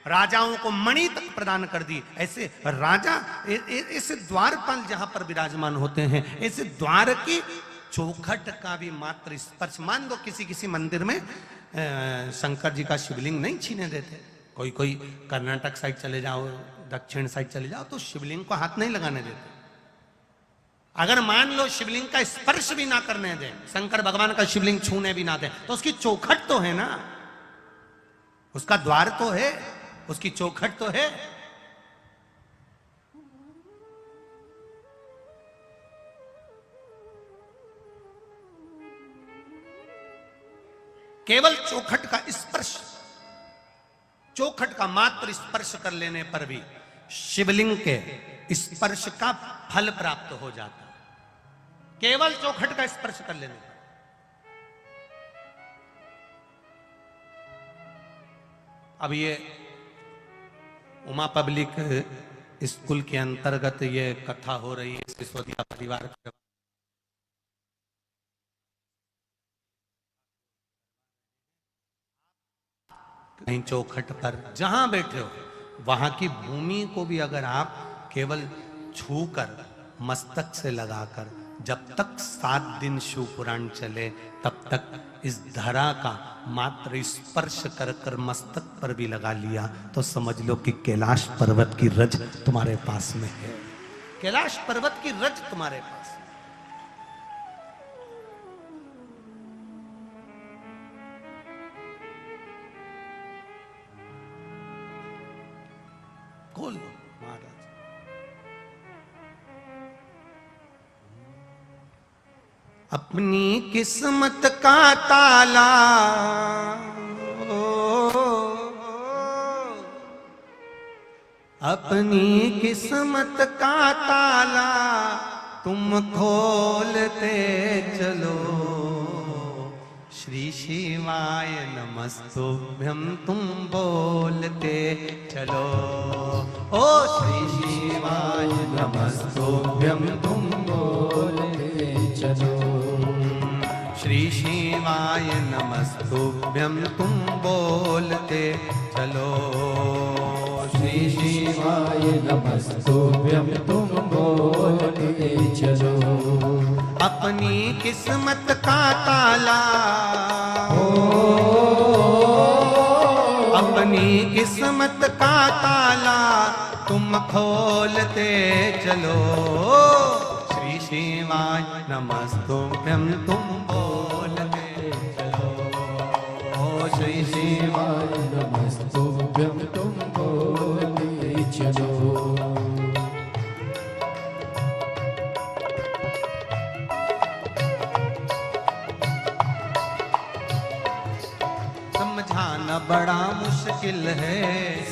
राजाओं को मणि तक प्रदान कर दी, ऐसे राजा, ऐसे द्वारपाल जहां पर विराजमान होते हैं, ऐसे द्वार की चौखट का भी मात्र स्पर्श, मान दो किसी किसी मंदिर में शंकर जी का शिवलिंग नहीं छीने देते, कोई कोई कर्नाटक साइड चले जाओ, दक्षिण साइड चले जाओ, तो शिवलिंग को हाथ नहीं लगाने देते। अगर मान लो शिवलिंग का स्पर्श भी ना करने दें, शंकर भगवान का शिवलिंग छूने भी ना दें, तो उसकी चौखट तो है ना, उसका द्वार तो है, उसकी चौखट तो है। केवल चौखट का स्पर्श, चौखट का मात्र स्पर्श कर लेने पर भी शिवलिंग के स्पर्श का फल प्राप्त हो जाता, केवल चौखट का स्पर्श कर लेने पर। अब ये उमा पब्लिक स्कूल के अंतर्गत ये कथा हो रही है, सिसोदिया परिवार के, कहीं चौखट पर जहां बैठे हो, वहां की भूमि को भी अगर आप केवल छूकर मस्तक से लगाकर जब तक 7 दिन शिव पुराण चले तब तक इस धरा का मात्र स्पर्श कर कर मस्तक पर भी लगा लिया तो समझ लो कि कैलाश पर्वत की रज तुम्हारे पास में है। कैलाश पर्वत की रज तुम्हारे पास है। खोल लो महाराज। अपनी किस्मत का ताला अपनी किस्मत का ताला तुम खोलते चलो। श्री शिवाय नमस्तुभ्यं तुम बोलते चलो। ओ श्री शिवाय नमस्तुभ्यं तुम बोलते चलो। श्री शिवाय नमस्तुभ्यं तुम बोलते चलो। श्री शिवाय नमस्तुभ्यं तुम बोलते चलो। अपनी किस्मत का ताला अपनी किस्मत का ताला तुम खोलते चलो। श्री शिवाय नमस्तुभ्यं तुम बोलते चलो। ओ श्री शिवाय नमस्तुभ्यं तुम बोलते चलो। समझाना बड़ा मुश्किल है।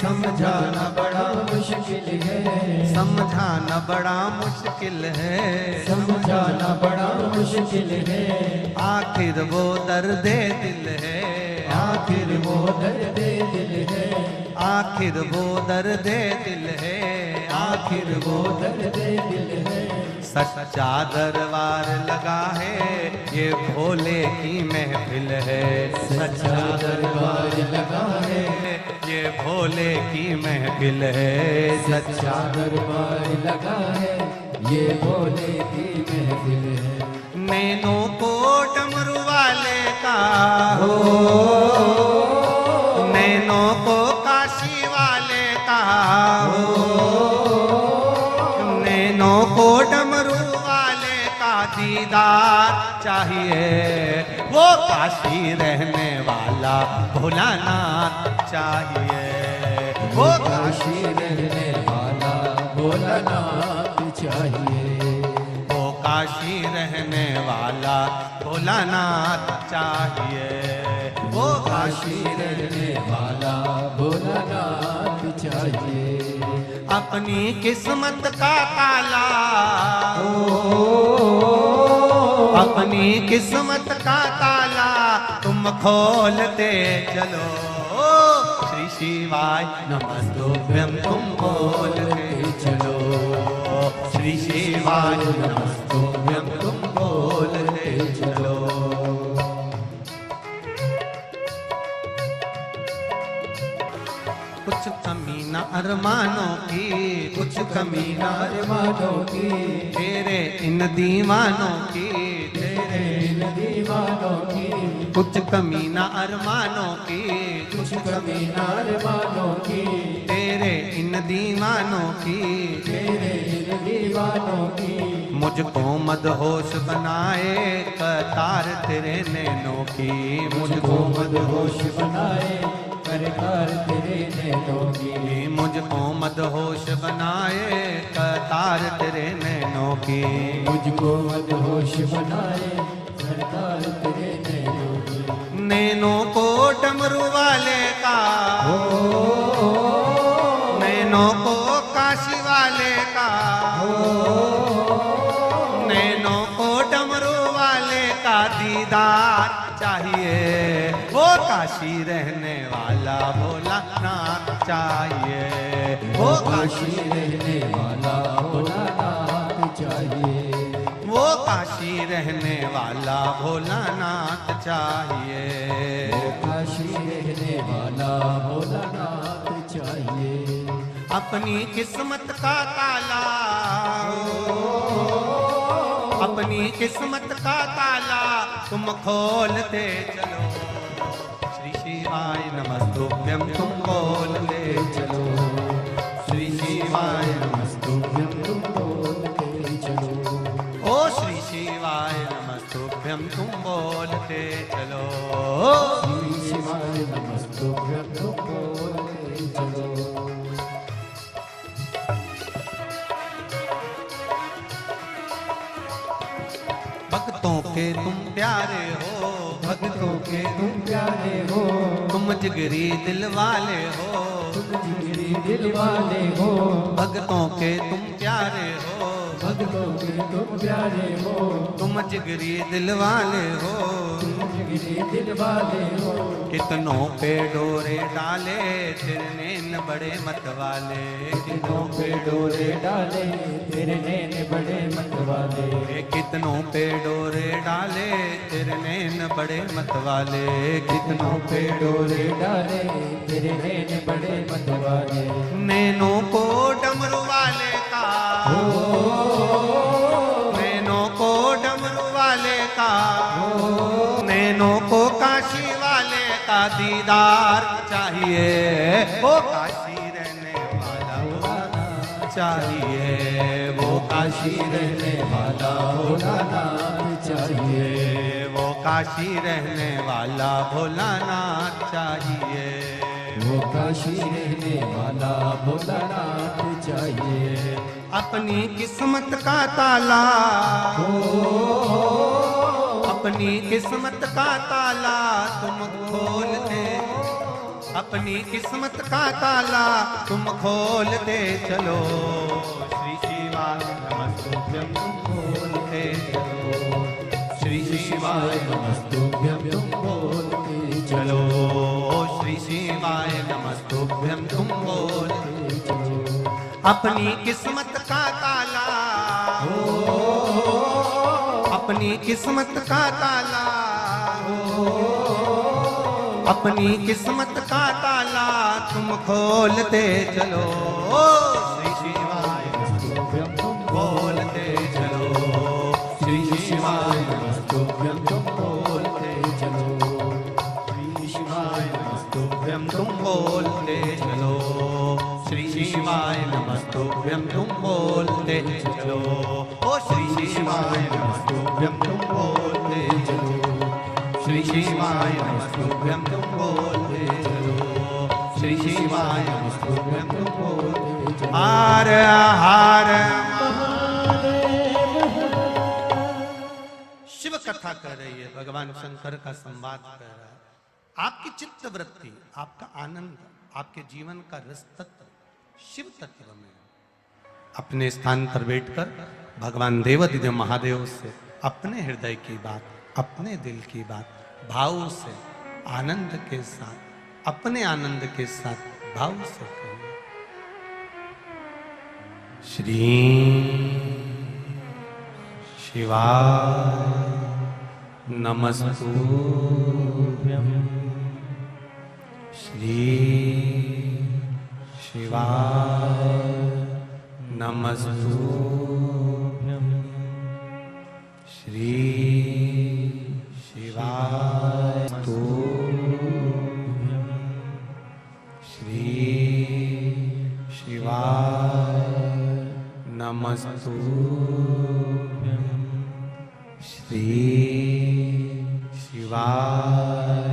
समझाना बड़ा मुश्किल है। समझाना बड़ा मुश्किल है। समझाना बड़ा मुश्किल है। आखिर वो दर्द दिल है। आखिर वो दर्द दिल है। आखिर वो दर्द दिल है। आखिर वो दर्द दिल है। सच्चा दरबार लगा है ये भोले की महफिल है। सच्चा दरबार लगा है ये भोले की महफिल है। सच्चा दरबार लगा है ये भोले की महफिल है। नैनों को डमरू वाले का हो। नैनों को काशी वाले का हो। नैनों को डमरू वाले का दीदार चाहिए। वो काशी रहने वाला भोलानाथ चाहिए। वो काशी रहने वाला भोलानाथ चाहिए। वो काशी रहने वाला भोलानाथ चाहिए। वो काशी रहने वाला भोलानाथ चाहिए। अपनी किस्मत का ताला अपनी किस्मत का ताला तुम खोलते चलो। श्री शिवाय नमस्तुभ्यं तुम बोलते चलो। श्री शिवाय नमस्तुभ्यं तुम बोलते चलो। कुछ कमी न अरमानों की कुछ कमी न अरमानों की तेरे इन दीवानों की तेरे इन दीवानों की कुछ कमी न अरमानों की कुछ कमी न अरमानों की तेरे इन दीवानों की तेरे इन दीवानों की मुझको मदहोश बनाए कतार तेरे नैनों की मुझको मदहोश बनाए करतार तेरे नैनों की मुझको मदहोश बनाए कतार तेरे नैनों की मुझको मदहोश बनाए करतार तेरे नैनों की नैनों को डमरू वाले का नैनों को काशी वाले का नैनों को डमरू वाले का दीदार चाहिए। वो काशी रहने वाला भोलानाथ चाहिए। वो काशी रहने वाला भोलानाथ चाहिए। वो काशी रहने वाला भोलानाथ चाहिए। काशी रहने वाला भोलानाथ चाहिए। अपनी किस्मत का ताला, अपनी किस्मत का ताला तुम खोलते चलो। श्री शिवाय नमस्तुभ्यं तुम बोलते चलो। श्री शिवाय नमस्तुभ्यं तुम बोलते चलो। ओ श्री शिवाय नमस्तुभ्यं तुम बोलते चलो। श्री शिवाय नमस्तुभ्यं तुम बोलते चलो। भक्तों के तुम प्यारे हो, भक्तों के तुम प्यारे हो, तुम जिगरी दिल वाले हो, तुम जिगरी दिल वाले हो। भक्तों के तुम प्यारे हो, भक्तों के तुम प्यारे हो, तुम जिगरी दिल वाले हो। तुम जिगरी दिल वाले हो। कितनों पे डोरे डाले तेरे नैन बड़े मत वाले। कितनों पे डोरे डाले तेरे नैन बड़े मत वाले। कितनों पे डोरे डाले तेरे नैन बड़े मत वाले। कितनों पे डोरे डाले तेरे नैन बड़े मत वाले। नैनों को डमरू वाले का, नैनों को डमरू वाले का, नैनों को काशी वाले का दीदार चाहिए। वो काशी रहने वाला भोलाना चाहिए। वो काशी रहने वाला भोलानाथ चाहिए। वो काशी रहने वाला भोलानाथ चाहिए। वो काशी रहने वाला भोलानाथ चाहिए। अपनी किस्मत का ताला, अपनी किस्मत का ताला तुम खोलते, अपनी किस्मत का ताला तुम खोलते चलो। श्री शिवाय नमस्तुभ्यं तुम बोलते चलो। श्री शिवाय नमस्तुभ्यं तुम बोलते चलो। श्री शिवाय नमस्तुभ्यं तुम बोलते चलो। अपनी किस्मत का ताला, अपनी किस्मत का ताला, अपनी किस्मत का ताला तुम खोलते चलो। श्री शिवाय नमस्तुभ्यं तुम बोलते चलो। श्री शिवाय नमस्तुभ्यं तुम बोलते चलो। श्री शिवाय नमस्तुभ्यं तुम बोलते चलो। श्री शिवाय नमस्तुभ्यं तुम बोलते चलो। ओ श्री शिवाय नमस्तुभ्यं तुम बोलते चलो। श्री शिवाय नमस्तुभ्यं तुम बोलते चलो। श्री शिवाय नमस्तुभ्यं तुम बोलते चलो। हर हर शिव कथा कर रही है, भगवान शंकर का संवाद कर रहा है। आपकी चित्त वृत्ति, आपका आनंद, आपके जीवन का रस तत्व शिव तत्व में अपने स्थान पर बैठकर भगवान देवाधिदेव महादेव से अपने हृदय की बात, अपने दिल की बात भाव से, आनंद के साथ, अपने आनंद के साथ भाव से कहिए। श्री शिवाय नमस्तुभ्यं। श्री शिवाय नमस्तुभ्यं। श्री शिवाय नमस्तुभ्यं। श्री शिवाय नमस्तुभ्यं। श्री शिवाय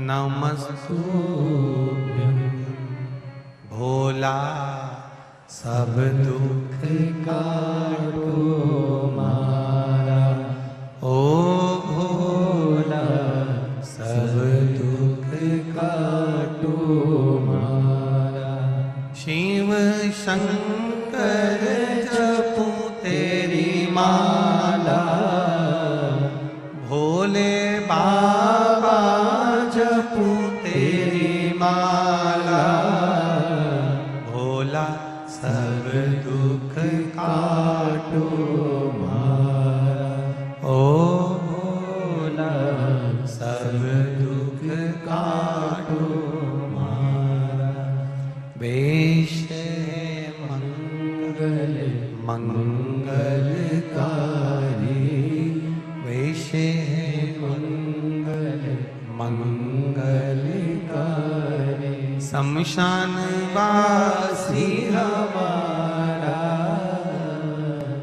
नमस्तुभ्यं। भोला सब दुख काटो मारा, ओ भोला सब दुख काटो मारा। शिव शंकर जपूं तेरी माला, भोले बाबा जपूं तेरी माला। भोला सब दुख काटो मारा, ओ भोला सब दुख काटो मारा। वेश है मंगलकारी, वैसे मंगल मंगलकारी, शमशान वासी हमारा,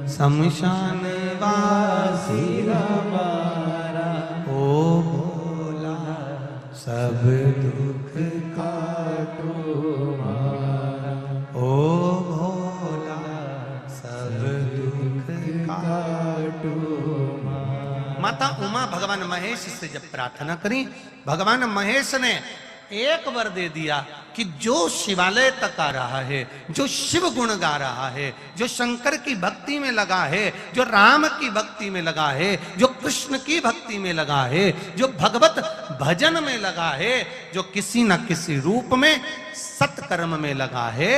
शमशान वासी हमारा, ओ भोला सब दुख काटो मारा, ओ भोला सब दुख काटो मारा। माता उमा भगवान महेश से जब प्रार्थना करी, भगवान महेश ने एक वर दे दिया कि जो शिवालय तक आ रहा है, जो शिव गुण गा रहा है, जो शंकर की भक्ति में लगा है, जो राम की भक्ति में लगा है, जो कृष्ण की भक्ति में लगा है, जो भगवत भजन में लगा है, जो किसी न किसी रूप में सत्कर्म में लगा है,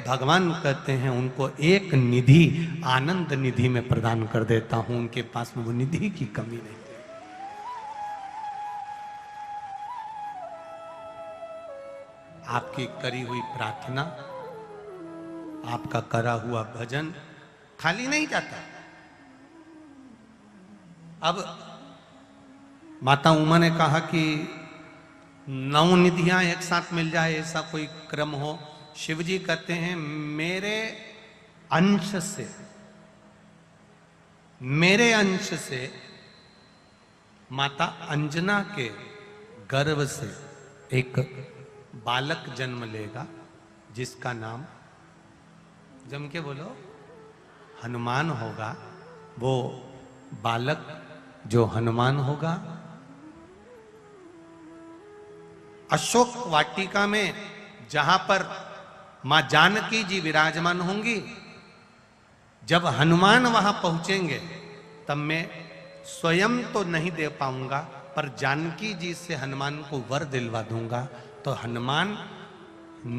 भगवान कहते हैं उनको एक निधि, आनंद निधि में प्रदान कर देता हूं। उनके पास में वो निधि की कमी नहीं। आपकी करी हुई प्रार्थना, आपका करा हुआ भजन खाली नहीं जाता। अब माता उमा ने कहा कि 9 निधियां एक साथ मिल जाए, ऐसा कोई क्रम हो। शिव जी कहते हैं मेरे अंश से, मेरे अंश से माता अंजना के गर्भ से एक बालक जन्म लेगा, जिसका नाम जम के बोलो हनुमान होगा। वो बालक जो हनुमान होगा, अशोक वाटिका में जहां पर मां जानकी जी विराजमान होंगी, जब हनुमान वहां पहुंचेंगे तब मैं स्वयं तो नहीं दे पाऊंगा, पर जानकी जी से हनुमान को वर दिलवा दूंगा। तो हनुमान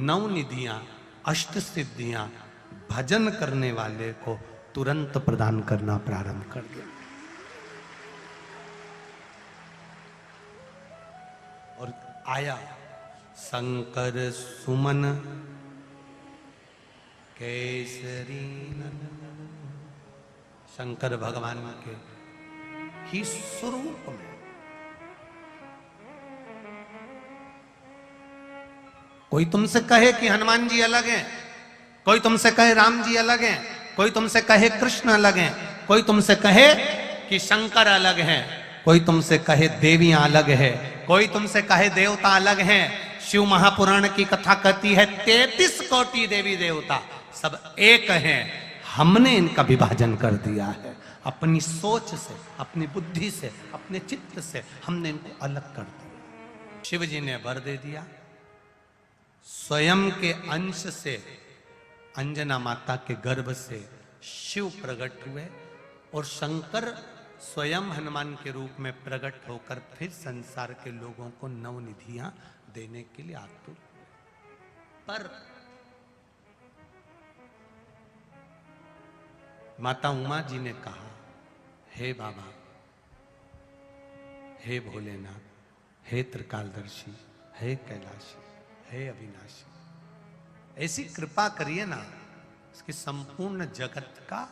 9 निधियां, 8 सिद्धियां भजन करने वाले को तुरंत प्रदान करना प्रारंभ कर दिया। और आया शंकर सुमन केसरी नंदन, शंकर भगवान के ही स्वरूप में कोई तुमसे कहे कि हनुमान जी अलग हैं, कोई तुमसे कहे राम जी अलग हैं, कोई तुमसे कहे कृष्ण अलग हैं, कोई तुमसे कहे कि शंकर अलग हैं, कोई तुमसे कहे देवियां अलग है, कोई तुमसे कहे देवता अलग हैं। शिव महापुराण की कथा कहती है 33 कोटि देवी देवता सब एक हैं। हमने इनका विभाजन कर दिया है अपनी सोच से, अपनी बुद्धि से, अपने चित्त से हमने इनको अलग कर दिया। शिव जी ने वर दे दिया, स्वयं के अंश से अंजना माता के गर्भ से शिव प्रकट हुए और शंकर स्वयं हनुमान के रूप में प्रकट होकर फिर संसार के लोगों को 9 निधियां देने के लिए आतुर हुए। पर माता उमा जी ने कहा, हे बाबा, हे भोलेनाथ, हे त्रिकालदर्शी, हे कैलाशी, हे अविनाशी, ऐसी कृपा करिए ना इसकी संपूर्ण जगत का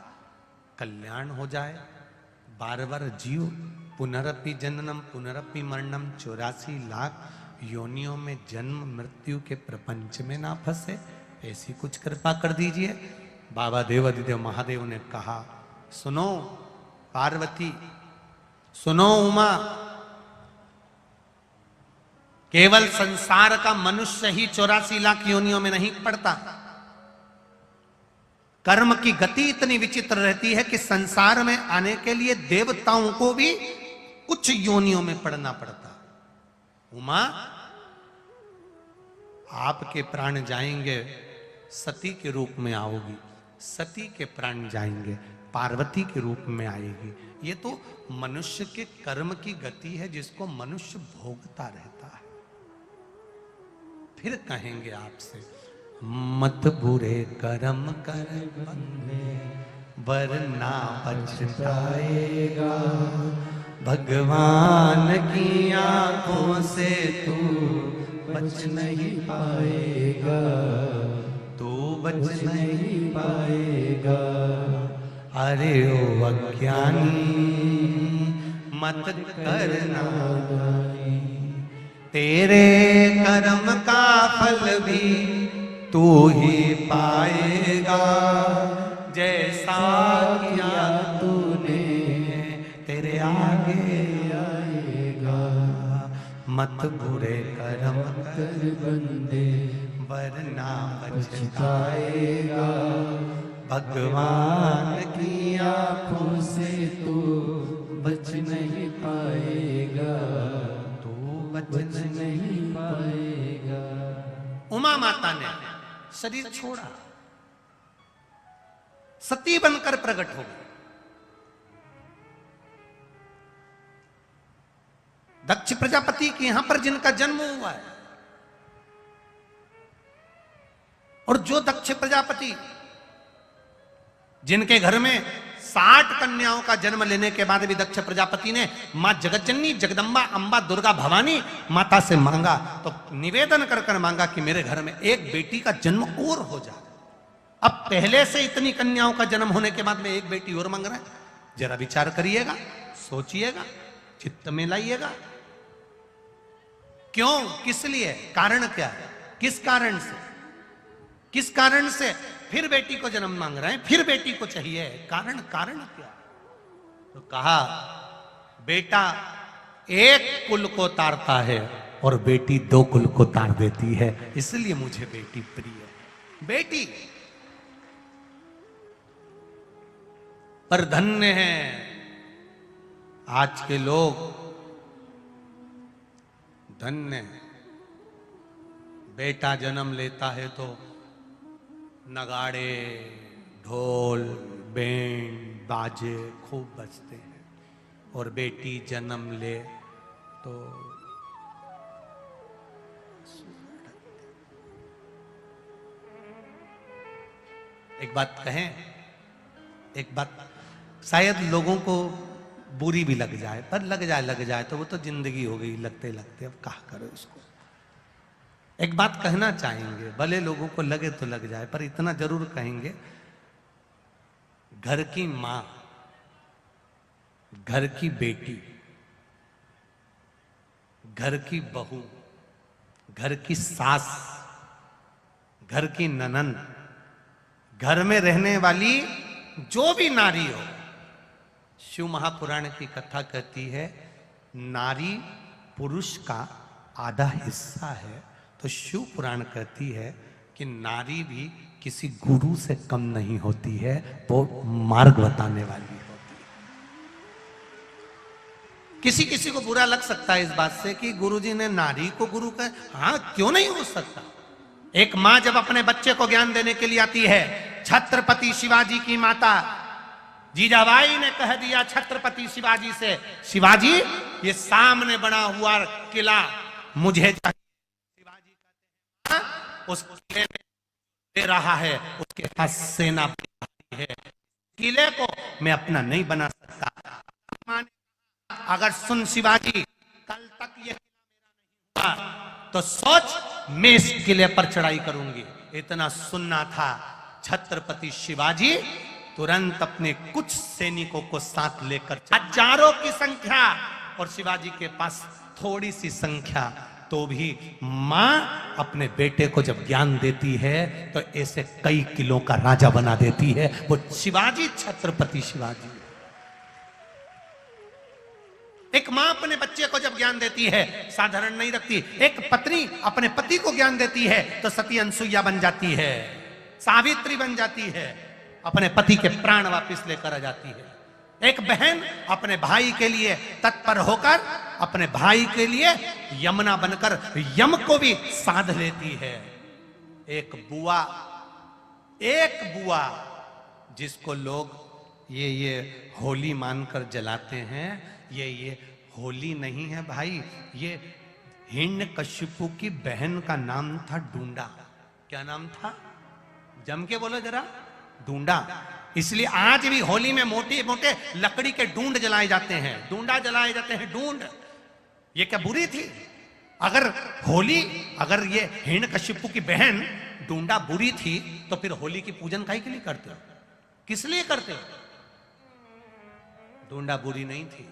कल्याण हो जाए। बार बार जीव पुनरपि जननम पुनरपि मरणम 84 लाख योनियों में जन्म मृत्यु के प्रपंच में ना फंसे, ऐसी कुछ कृपा कर दीजिए। बाबा देवाधिदेव महादेव ने कहा, सुनो पार्वती, सुनो उमा, केवल संसार का मनुष्य ही 84 लाख योनियों में नहीं पड़ता। कर्म की गति इतनी विचित्र रहती है कि संसार में आने के लिए देवताओं को भी कुछ योनियों में पड़ना पड़ता। उमा, आपके प्राण जाएंगे, सती के रूप में आओगी, सती के प्राण जाएंगे, पार्वती के रूप में आएगी। ये तो मनुष्य के कर्म की गति है जिसको मनुष्य भोगता रहता है। फिर कहेंगे आपसे, मत बुरे कर्म कर बंधे वरना पछताएगा, भगवान की आंखों से तू बच नहीं पाएगा, तू बच नहीं पाएगा। अरे ओ अज्ञानी मत करना, तेरे कर्म का फल भी तू ही पाएगा, जैसा किया तूने तेरे आगे आएगा। मत बुरे कर्म कर बंदे वरना पछताएगा, भगवान की आंखों से तू बच नहीं पाएगा, तू बच नहीं पाएगा। उमा माता ने शरीर छोड़ा, सती बनकर प्रकट हो गई। दक्ष प्रजापति के यहां पर जिनका जन्म हुआ है, और जो दक्ष प्रजापति जिनके घर में 60 कन्याओं का जन्म लेने के बाद भी दक्ष प्रजापति ने मां जगतजननी जगदम्बा अंबा दुर्गा भवानी माता से मांगा, तो निवेदन कर कर मांगा कि मेरे घर में एक बेटी का जन्म और हो जाए। अब पहले से इतनी कन्याओं का जन्म होने के बाद में एक बेटी और मांग रहा है। जरा विचार करिएगा, सोचिएगा, चित्त में लाइएगा। क्यों, किस लिए, कारण क्या है, किस कारण से, किस कारण से फिर बेटी को जन्म मांग रहे हैं, फिर बेटी को चाहिए, कारण क्या? तो कहा बेटा एक कुल को तारता है और बेटी 2 कुल को तार देती है, इसलिए मुझे बेटी प्रिय है। बेटी पर धन्य है आज के लोग, धन्य है। बेटा जन्म लेता है तो नगाड़े ढोल बैंड बाजे खूब बजते हैं, और बेटी जन्म ले तो एक बात कहें, एक बात शायद लोगों को बुरी भी लग जाए, पर लग जाए तो वो तो जिंदगी हो गई लगते लगते, अब कहा करो उसको। एक बात कहना चाहेंगे, भले लोगों को लगे तो लग जाए, पर इतना जरूर कहेंगे, घर की मां, घर की बेटी, घर की बहू, घर की सास, घर की ननंद, घर में रहने वाली जो भी नारी हो, शिव महापुराण की कथा कहती है नारी पुरुष का आधा हिस्सा है, तो शिव पुराण कहती है कि नारी भी किसी गुरु से कम नहीं होती है, वो मार्ग बताने वाली होती है। किसी किसी को बुरा लग सकता है इस बात से कि गुरुजी ने नारी को गुरु कहा, हाँ क्यों नहीं हो सकता। एक मां जब अपने बच्चे को ज्ञान देने के लिए आती है, छत्रपति शिवाजी की माता जीजाबाई ने कह दिया छत्रपति शिवाजी से, शिवाजी ये सामने बना हुआ किला मुझे चाहिए। शिवाजी कहते हैं उस किले में दे रहा है, उसके पास सेना है, किले को मैं अपना नहीं बना सकता। अगर सुन शिवाजी, कल तक ये किला मेरा नहीं हुआ तो सोच मैं इस किले पर चढ़ाई करूंगी। इतना सुनना था, छत्रपति शिवाजी तुरंत अपने कुछ सैनिकों को साथ लेकर, हजारों की संख्या और शिवाजी के पास थोड़ी सी संख्या, तो भी मां अपने बेटे को जब ज्ञान देती है तो ऐसे कई किलों का राजा बना देती है। वो शिवाजी, छत्रपति शिवाजी। एक मां अपने बच्चे को जब ज्ञान देती है साधारण नहीं रखती। एक पत्नी अपने पति को ज्ञान देती है तो सती अनसुईया बन जाती है, सावित्री बन जाती है, अपने पति के प्राण वापस लेकर आ जाती है। एक बहन अपने भाई के लिए तत्पर होकर अपने भाई के लिए यमुना बनकर यम को भी साध लेती है। एक बुआ जिसको लोग ये होली मानकर जलाते हैं, ये होली नहीं है भाई, ये हिरण्यकशिपु की बहन का नाम था डूंडा। क्या नाम था, जम के बोलो जरा, डूंडा। इसलिए आज भी होली में मोटे मोटे लकड़ी के डूंड जलाए जाते हैं, डूंडा जलाए जाते हैं, डूंड। ये क्या बुरी थी? अगर होली, अगर ये हिरण्यकशिपु की बहन डूंडा बुरी थी तो फिर होली की पूजन काहे के लिए करते हो, किस लिए करते हो? ढूंढा बुरी नहीं थी,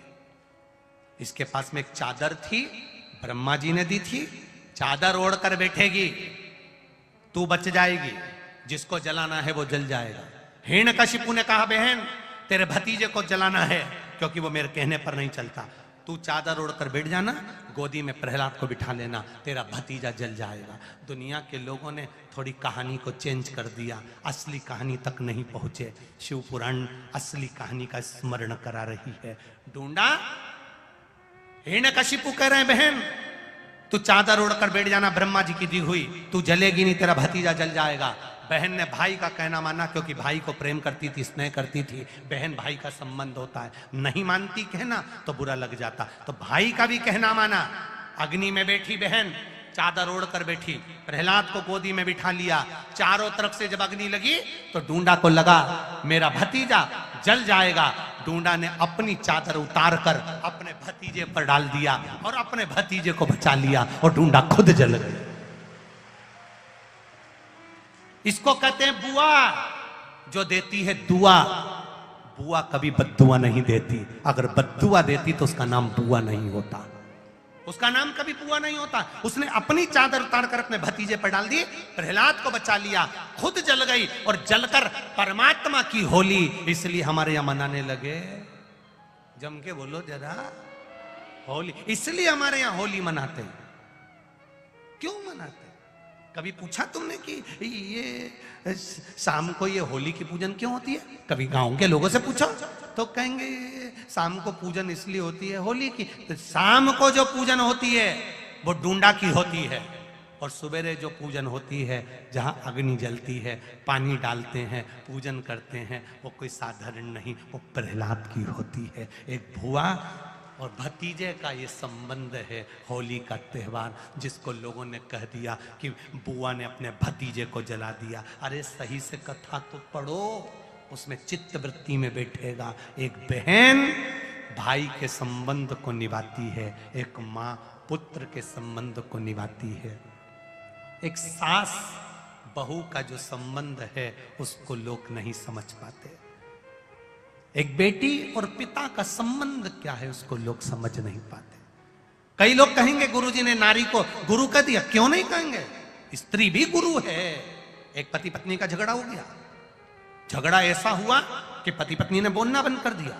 इसके पास में एक चादर थी, ब्रह्मा जी ने दी थी। चादर ओढ़ कर बैठेगी, तू बच जाएगी, जिसको जलाना है वो जल जाएगा। हिरण्यकशिपु ने कहा बहन तेरे भतीजे को जलाना है क्योंकि वो मेरे कहने पर नहीं चलता, तू चादर ओढ़कर बैठ जाना, गोदी में प्रहलाद को बिठा लेना, तेरा भतीजा जल जाएगा। दुनिया के लोगों ने थोड़ी कहानी को चेंज कर दिया, असली कहानी तक नहीं पहुंचे। शिव पुराण असली कहानी का स्मरण करा रही है। ढूंढा, हिरण्यकशिपु कह रहे हैं बहन तू चादर ओढ़कर बैठ जाना, ब्रह्मा जी की दी हुई, तू जलेगी नहीं, तेरा भतीजा जल जाएगा। बहन ने भाई का कहना माना क्योंकि भाई को प्रेम करती थी, स्नेह करती थी। बहन भाई का संबंध होता है, नहीं मानती कहना तो बुरा लग जाता, तो भाई का भी कहना माना। अग्नि में बैठी बहन, चादर ओढ़कर बैठी, प्रहलाद को गोदी में बिठा लिया। चारों तरफ से जब अग्नि लगी तो ढूंढा को लगा मेरा भतीजा जल जाएगा। ढूंढा ने अपनी चादर उतारकर अपने भतीजे पर डाल दिया और अपने भतीजे को बचा लिया और ढूंढा खुद जल गई। इसको कहते हैं बुआ, जो देती है दुआ। बुआ कभी बद्दुआ नहीं देती, अगर बद्दुआ देती तो उसका नाम बुआ नहीं होता, उसका नाम कभी बुआ नहीं होता। उसने अपनी चादर उतारकर अपने भतीजे पर डाल दी, प्रहलाद को बचा लिया, खुद जल गई और जलकर परमात्मा की होली इसलिए हमारे यहां मनाने लगे। जम के बोलो जरा, होली इसलिए हमारे यहां होली मनाते हैं। क्यों मनाते? कभी पूछा तुमने कि ये शाम को ये होली की पूजन क्यों होती है? कभी गांव के लोगों से पूछो तो कहेंगे शाम को पूजन इसलिए होती है होली की। तो शाम को जो पूजन होती है वो ढूंढा की होती है, और सवेरे जो पूजन होती है जहां अग्नि जलती है, पानी डालते हैं, पूजन करते हैं, वो कोई साधारण नहीं, वो प्रहलाद की होती है। एक भुआ और भतीजे का ये संबंध है, होली का त्यौहार, जिसको लोगों ने कह दिया कि बुआ ने अपने भतीजे को जला दिया। अरे सही से कथा तो पढ़ो, उसमें चित्त वृत्ति में बैठेगा। एक बहन भाई के संबंध को निभाती है, एक माँ पुत्र के संबंध को निभाती है, एक सास बहू का जो संबंध है उसको लोग नहीं समझ पाते। एक बेटी और पिता का संबंध क्या है उसको लोग समझ नहीं पाते। कई लोग कहेंगे गुरुजी ने नारी को गुरु कह दिया, क्यों नहीं कहेंगे, स्त्री भी गुरु है। एक पति पत्नी का झगड़ा हो गया, झगड़ा ऐसा हुआ कि पति पत्नी ने बोलना बंद कर दिया।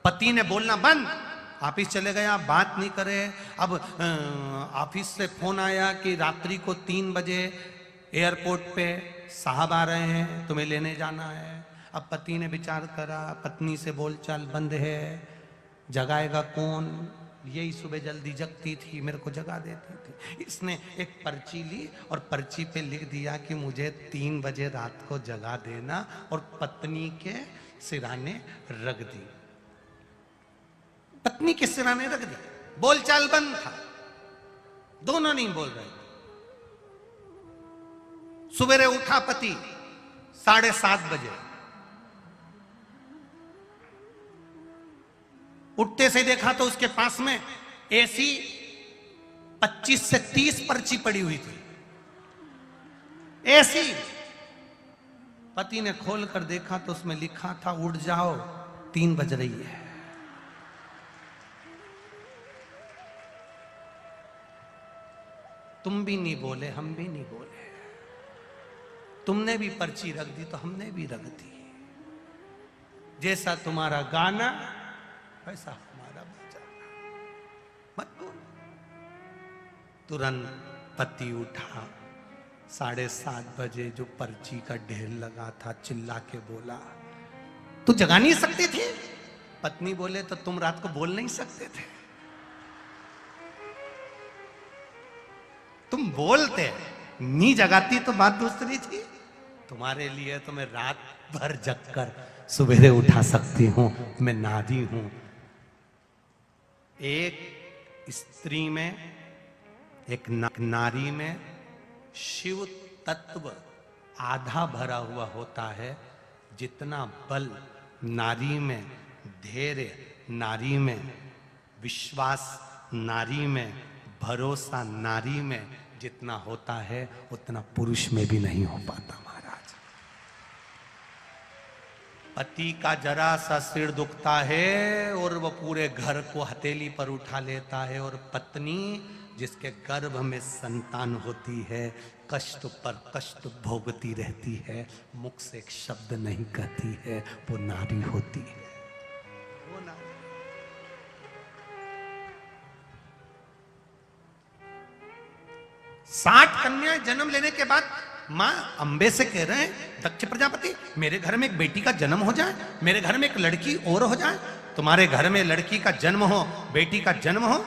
पति ने बोलना बंद, ऑफिस चले गया, बात नहीं करे। अब ऑफिस से फोन आया कि रात्रि को 3 बजे एयरपोर्ट पे साहब आ रहे हैं, तुम्हें लेने जाना है। अब पति ने विचार करा, पत्नी से बोलचाल बंद है, जगाएगा कौन, यही सुबह जल्दी जगती थी, मेरे को जगा देती थी। इसने एक पर्ची ली और पर्ची पे लिख दिया कि मुझे 3 बजे रात को जगा देना, और पत्नी के सिराने रख दी। पत्नी के सिराने रख दी, बोलचाल बंद था, दोनों नहीं बोल रहे थे। सवेरे उठा पति 7:30 बजे, उठते से देखा तो उसके पास में ऐसी 25 से 30 पर्ची पड़ी हुई थी, ऐसी। पति ने खोल कर देखा तो उसमें लिखा था उठ जाओ 3 बज रही है। तुम भी नहीं बोले, हम भी नहीं बोले, तुमने भी पर्ची रख दी तो हमने भी रख दी। जैसा तुम्हारा गाना वैसा हमारा बजाना, मत बोल। तुरंत पति उठा, 7:30 बजे जो पर्ची का ढेर लगा था, चिल्ला के बोला तू जगा नहीं सकती थी? पत्नी बोले तो तुम रात को बोल नहीं सकते थे? तुम बोलते, नहीं जगाती तो बात दूसरी थी। तुम्हारे लिए तो मैं रात भर जगकर सवेरे उठा सकती हूं, मैं नारी हूं। एक स्त्री में, एक नारी में शिव तत्व आधा भरा हुआ होता है। जितना बल नारी में, धैर्य नारी में, विश्वास नारी में, भरोसा नारी में जितना होता है उतना पुरुष में भी नहीं हो पाता महाराज। पति का जरा सा सिर दुखता है और वह पूरे घर को हथेली पर उठा लेता है, और पत्नी जिसके गर्भ में संतान होती है कष्ट पर कष्ट भोगती रहती है, मुख से एक शब्द नहीं कहती है, वो नारी होती है। वो नारी 60 कन्याएं जन्म लेने के बाद मां अंबे से कह रहे हैं, दक्ष प्रजापति मेरे घर में एक बेटी का जन्म हो जाए, मेरे घर में एक लड़की और हो जाए। तुम्हारे घर में लड़की का जन्म हो, बेटी का जन्म हो।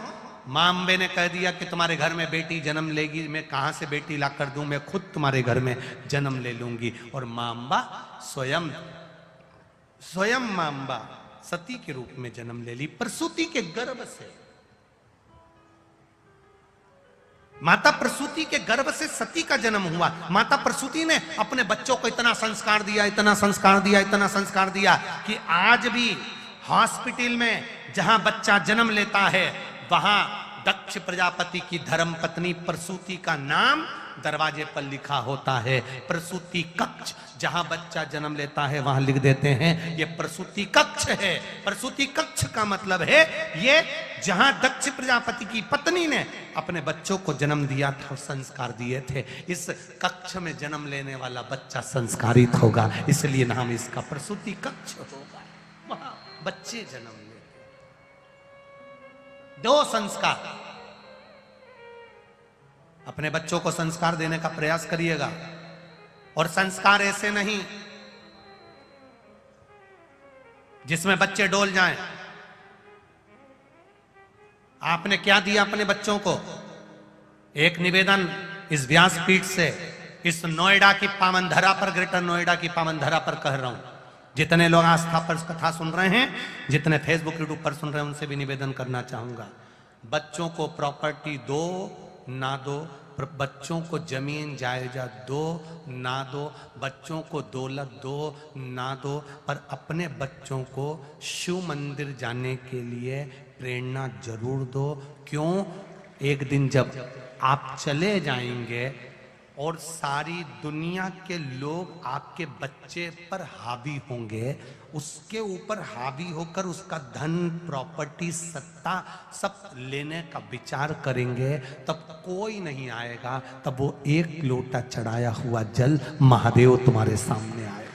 मां अंबे ने कह दिया कि तुम्हारे घर में बेटी जन्म लेगी, मैं कहां से बेटी ला कर दूं, मैं खुद तुम्हारे घर में जन्म ले लूंगी। और मां अंबा स्वयं मां अंबा सती के रूप में जन्म ले ली, प्रसूति के गर्भ से। माता प्रसूति के गर्भ से सती का जन्म हुआ। माता प्रसूति ने अपने बच्चों को इतना संस्कार दिया, इतना संस्कार दिया, इतना संस्कार दिया कि आज भी हॉस्पिटल में जहां बच्चा जन्म लेता है वहां दक्ष प्रजापति की धर्म पत्नी प्रसूति का नाम दरवाजे पर लिखा होता है। प्रसूति कक्ष, जहां बच्चा जन्म लेता है वहां लिख देते हैं ये प्रसूति कक्ष है। प्रसूति कक्ष का मतलब है ये जहां दक्ष प्रजापति की पत्नी ने अपने बच्चों को जन्म दिया था, संस्कार दिए थे। इस कक्ष में जन्म लेने वाला बच्चा संस्कारित होगा, इसलिए नाम इसका प्रसूति कक्ष होगा। वहां बच्चे जन्म लेते। 2 संस्कार, अपने बच्चों को संस्कार देने का प्रयास करिएगा। और संस्कार ऐसे नहीं जिसमें बच्चे डोल जाएं। आपने क्या दिया अपने बच्चों को? एक निवेदन इस व्यासपीठ से, इस नोएडा की पावन धरा पर, ग्रेटर नोएडा की पावन धरा पर कह रहा हूं। जितने लोग आस्था पर कथा सुन रहे हैं, जितने फेसबुक यूट्यूब पर सुन रहे हैं, उनसे भी निवेदन करना चाहूंगा, बच्चों को प्रॉपर्टी दो ना दो, बच्चों को जमीन जायदाद दो ना दो, बच्चों को दौलत दो ना दो, पर अपने बच्चों को शिव मंदिर जाने के लिए प्रेरणा जरूर दो। क्यों? एक दिन जब आप चले जाएंगे और सारी दुनिया के लोग आपके बच्चे पर हावी होंगे, उसके ऊपर हावी होकर उसका धन, प्रॉपर्टी, सत्ता सब लेने का विचार करेंगे, तब कोई नहीं आएगा। तब वो एक लोटा चढ़ाया हुआ जल महादेव तुम्हारे सामने आएगा।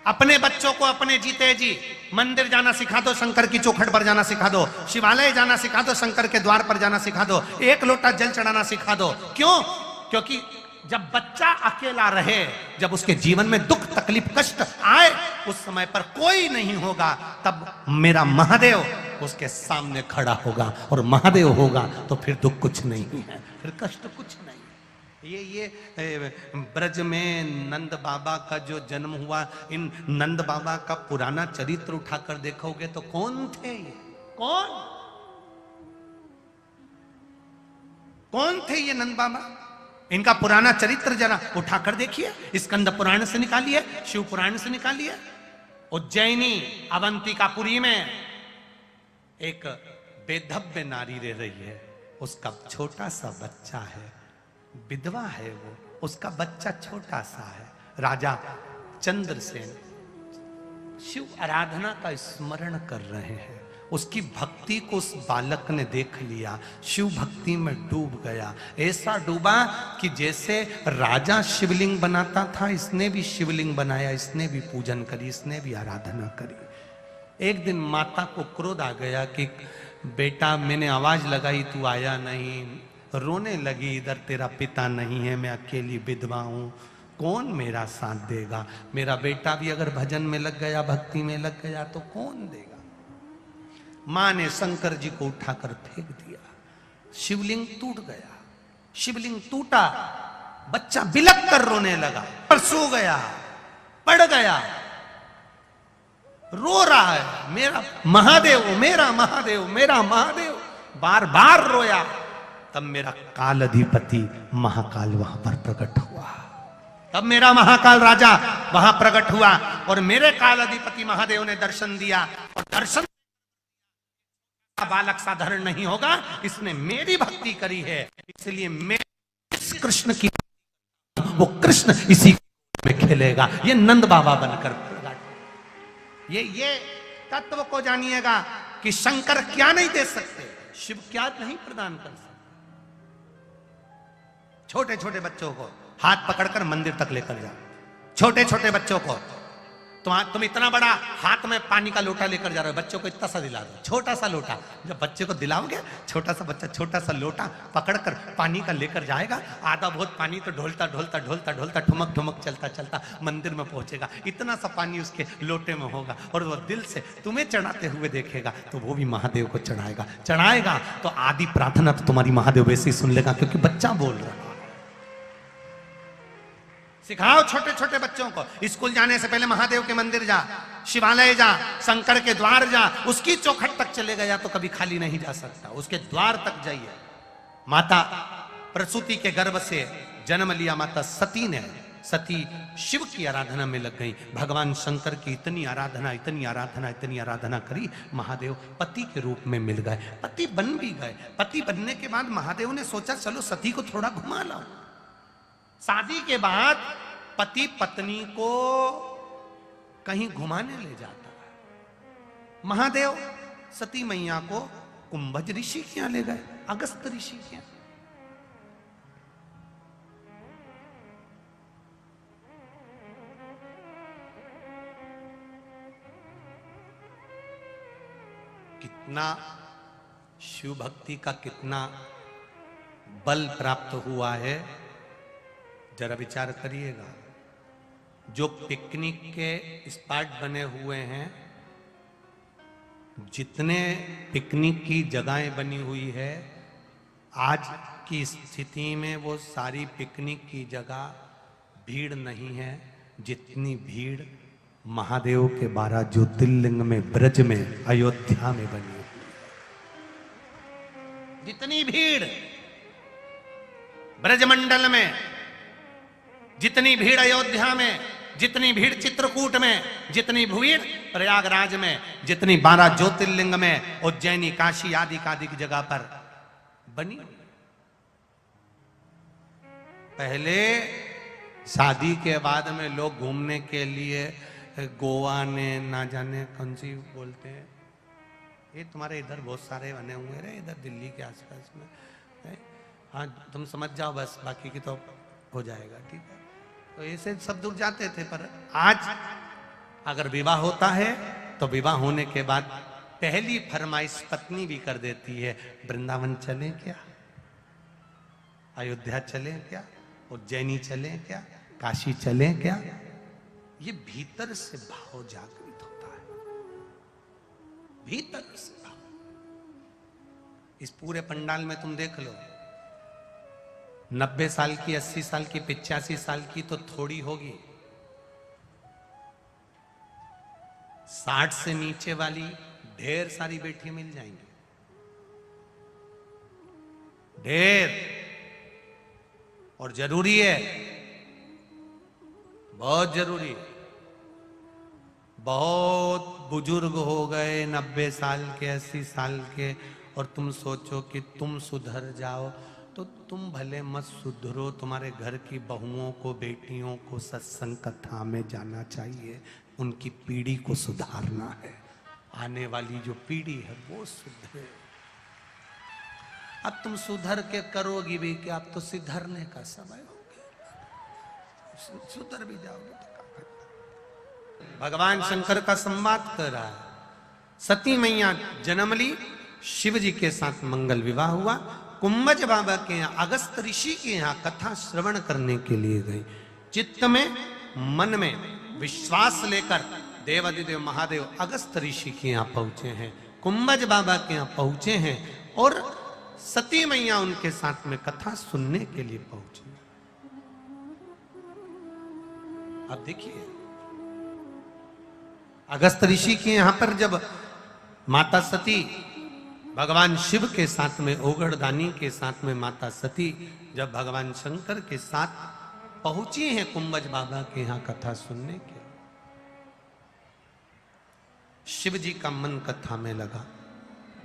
अपने बच्चों को अपने जीते जी मंदिर जाना सिखा दो, शंकर की चौखट पर जाना सिखा दो, शिवालय जाना सिखा दो, शंकर के द्वार पर जाना सिखा दो, एक लोटा जल चढ़ाना सिखा दो। क्यों? क्योंकि जब बच्चा अकेला रहे, जब उसके जीवन में दुख तकलीफ कष्ट आए, उस समय पर कोई नहीं होगा, तब मेरा महादेव उसके सामने खड़ा होगा। और महादेव होगा तो फिर दुख कुछ नहीं है, फिर कष्ट कुछ नहीं। ये ब्रज में नंद बाबा का जो जन्म हुआ, इन नंद बाबा का पुराना चरित्र उठाकर देखोगे तो कौन थे ये? कौन थे ये नंद बाबा? इनका पुराना चरित्र जरा उठाकर देखिए, स्कंद पुराण से निकालिए, शिव पुराण से निकालिए। उज्जैनी अवंतिकापुरी में एक बेधव्य नारी रह रही है, उसका छोटा सा बच्चा है, विधवा है वो, उसका बच्चा छोटा सा है। राजा चंद्रसेन शिव आराधना का स्मरण कर रहे हैं, उसकी भक्ति को उस बालक ने देख लिया, शिव भक्ति में डूब गया। ऐसा डूबा कि जैसे राजा शिवलिंग बनाता था, इसने भी शिवलिंग बनाया, इसने भी पूजन करी, इसने भी आराधना करी। एक दिन माता को क्रोध आ गया कि बेटा मैंने आवाज लगाई तू आया नहीं, रोने लगी, इधर तेरा पिता नहीं है, मैं अकेली विधवा हूं, कौन मेरा साथ देगा? मेरा बेटा भी अगर भजन में लग गया, भक्ति में लग गया तो कौन देगा? मां ने शंकर जी को उठाकर फेंक दिया, शिवलिंग टूट गया। शिवलिंग टूटा, बच्चा बिलक कर रोने लगा, पर सो गया, पड़ गया, रो रहा है, मेरा महादेव, मेरा महादेव, मेरा महादेव, बार बार रोया। तब मेरा काल अधिपति महाकाल वहां पर प्रकट हुआ, तब मेरा महाकाल राजा वहां प्रकट हुआ और मेरे काल अधिपति महादेव ने दर्शन दिया। और दर्शन बालक साधारण नहीं होगा, इसने मेरी भक्ति करी है, इसलिए मैं इस कृष्ण की, वो कृष्ण इसी में फैलेगा। ये नंद बाबा बनकर प्रकट। ये तत्व को जानिएगा कि शंकर क्या नहीं दे सकते, शिव क्या नहीं प्रदान कर सकते। छोटे छोटे बच्चों को हाथ पकड़कर मंदिर तक लेकर जाओ। छोटे छोटे बच्चों को तुम इतना बड़ा हाथ में पानी का लोटा लेकर जा रहे हो, बच्चों को इतना सा दिला दो, छोटा सा लोटा। जब बच्चे को दिलाओगे, छोटा सा बच्चा छोटा सा लोटा पकड़कर पानी का लेकर जाएगा। आधा बहुत पानी तो ढोलता ढोलता ढोलता ढोलता ठुमक ठुमक चलता चलता मंदिर में पहुंचेगा। इतना सा पानी उसके लोटे में होगा और वो दिल से तुम्हें चढ़ाते हुए देखेगा तो वो भी महादेव को चढ़ाएगा तो आदि प्रार्थना तो तुम्हारी महादेव वैसे ही सुन लेगा, क्योंकि बच्चा बोल रहा है। सिखाओ छोटे छोटे बच्चों को, स्कूल जाने से पहले महादेव के मंदिर जा, शिवालय जा, शंकर के द्वार जा, उसकी चौखट तक चले गया तो कभी खाली नहीं जा सकता, उसके द्वार तक जाइए। माता प्रसूति के गर्भ से जन्म लिया माता सती ने, सती शिव की आराधना में लग गई। भगवान शंकर की इतनी आराधना इतनी आराधना इतनी आराधना करी, महादेव पति के रूप में मिल गए, पति बन भी गए। पति बनने के बाद महादेव ने सोचा चलो सती को थोड़ा घुमा लाओ। शादी के बाद पति पत्नी को कहीं घुमाने ले जाता है। महादेव सती मैया को कुंभज ऋषि के यहां ले गए, अगस्त ऋषि के यहां। कितना शिव भक्ति का कितना बल प्राप्त हुआ है, जरा विचार करिएगा। जो पिकनिक के स्पॉट बने हुए हैं, जितने पिकनिक की जगहें बनी हुई है, आज की स्थिति में वो सारी पिकनिक की जगह भीड़ नहीं है जितनी भीड़ महादेव के 12 ज्योतिर्लिंग में ब्रज में अयोध्या में बनी है। जितनी भीड़ ब्रजमंडल में, जितनी भीड़ अयोध्या में, जितनी भीड़ चित्रकूट में, जितनी भीड़ प्रयागराज में, जितनी 12 ज्योतिर्लिंग में, उज्जैनी काशी आदि आदि की जगह पर बनी। पहले शादी के बाद में लोग घूमने के लिए गोवा ने ना जाने कौन सी बोलते हैं, ये तुम्हारे इधर बहुत सारे बने हुए रहे इधर दिल्ली के आसपास में। हाँ तुम समझ जाओ बस, बाकी की तो हो जाएगा, ठीक है। तो ऐसे सब दूर जाते थे, पर आज अगर विवाह होता है तो विवाह होने के बाद पहली फरमाइश पत्नी भी कर देती है, वृंदावन चलें क्या, अयोध्या चलें क्या, उज्जैनी चलें क्या, काशी चलें क्या। ये भीतर से भाव जागृत होता है, भीतर से भाव। इस पूरे पंडाल में तुम देख लो, 90 साल की, 80 साल की, 85 साल की तो थोड़ी होगी, 60 से नीचे वाली ढेर सारी बेटी मिल जाएंगी, ढेर। और जरूरी है, बहुत जरूरी है। बहुत बुजुर्ग हो गए 90 साल के, 80 साल के, और तुम सोचो कि तुम सुधर जाओ, तो तुम भले मत सुधरो, तुम्हारे घर की बहुओं को, बेटियों को सत्संग कथा में जाना चाहिए, उनकी पीढ़ी को सुधारना है। आने वाली जो पीढ़ी है वो सुधरे। अब तुम सुधर के करोगी भी क्या, अब तो सुधरने का समय हो गया, सुधर भी जाओगे तो क्या। भगवान शंकर का संवाद कर रहा है। सती मैया जन्म ली, शिव जी के साथ मंगल विवाह हुआ। कुंभज बाबा के यहाँ, अगस्त ऋषि के यहाँ कथा श्रवण करने के लिए गई। चित्त में, मन में विश्वास लेकर देवादिदेव महादेव अगस्त ऋषि के यहाँ पहुंचे हैं, कुंभज बाबा के यहाँ पहुंचे हैं, और सती मैया उनके साथ में कथा सुनने के लिए पहुंची। अब देखिए, अगस्त ऋषि के यहां पर जब माता सती भगवान शिव के साथ में, ओगड़दानी के साथ में माता सती जब भगवान शंकर के साथ पहुंची हैं कुंभज बाबा के यहां कथा सुनने के, शिव जी का मन कथा में लगा,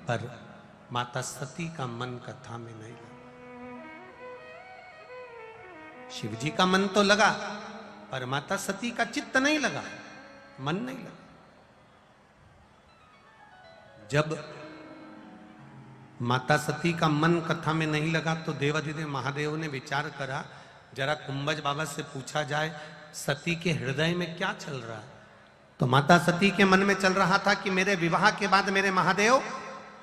पर माता सती का मन कथा में नहीं लगा। शिव जी का मन तो लगा, पर माता सती का चित्त नहीं लगा, मन नहीं लगा। जब माता सती का मन कथा में नहीं लगा तो देवाधिदेव महादेव ने विचार करा, जरा कुंभज बाबा से पूछा जाए सती के हृदय में क्या चल रहा है। तो माता सती के मन में चल रहा था कि मेरे विवाह के बाद मेरे महादेव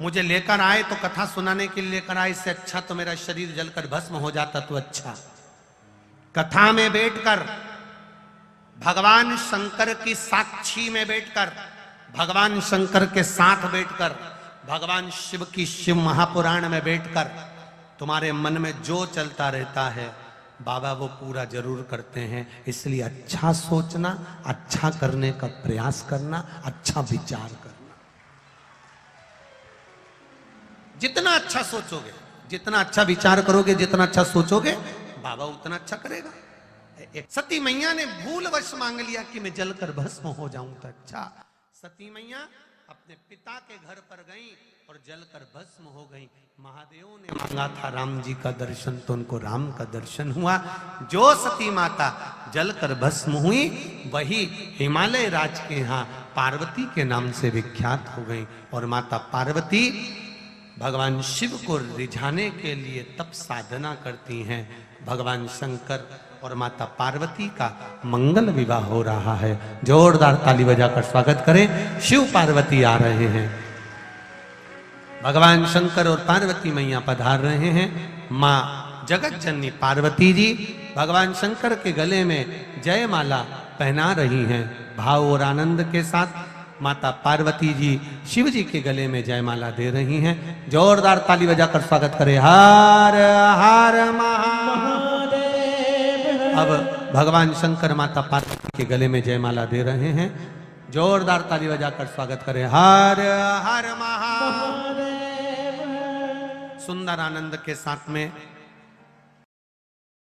मुझे लेकर आए तो कथा सुनाने के लिए लेकर आए, इससे अच्छा तो मेरा शरीर जलकर भस्म हो जाता तो अच्छा। कथा में बैठकर भगवान शंकर की साक्षी में बैठकर, भगवान शंकर के साथ बैठकर, भगवान शिव की शिव महापुराण में बैठकर तुम्हारे मन में जो चलता रहता है बाबा वो पूरा जरूर करते हैं। इसलिए अच्छा सोचना, अच्छा करने का प्रयास करना, अच्छा विचार करना। जितना अच्छा सोचोगे, जितना अच्छा विचार करोगे, जितना अच्छा सोचोगे बाबा उतना अच्छा करेगा। एक सती मैया ने भूलवश मांग लिया कि मैं जलकर भस्म हो जाऊं तो अच्छा। सती मैया अपने पिता के घर पर गई और जलकर भस्म हो गई। महादेव ने मांगा था राम जी का दर्शन तो उनको राम का दर्शन हुआ। जो सती माता जलकर भस्म हुई वही हिमालय राज के यहाँ पार्वती के नाम से विख्यात हो गई। और माता पार्वती भगवान शिव को रिझाने के लिए तप साधना करती हैं। भगवान शंकर और माता पार्वती का मंगल विवाह हो रहा है। जोरदार ताली बजाकर स्वागत करें। शिव पार्वती आ रहे हैं, भगवान शंकर और पार्वती मैया पधार रहे हैं। माँ जगत जननी पार्वती जी भगवान शंकर के गले में जयमाला पहना रही हैं। भाव और आनंद के साथ माता पार्वती जी शिव जी के गले में जयमाला दे रही हैं। जोरदार ताली बजाकर स्वागत करें। हर हर महादेव। अब भगवान शंकर माता पार्वती के गले में जयमाला दे रहे हैं। जोरदार ताली बजाकर स्वागत करें। हर हर महादेव। सुंदर आनंद के साथ में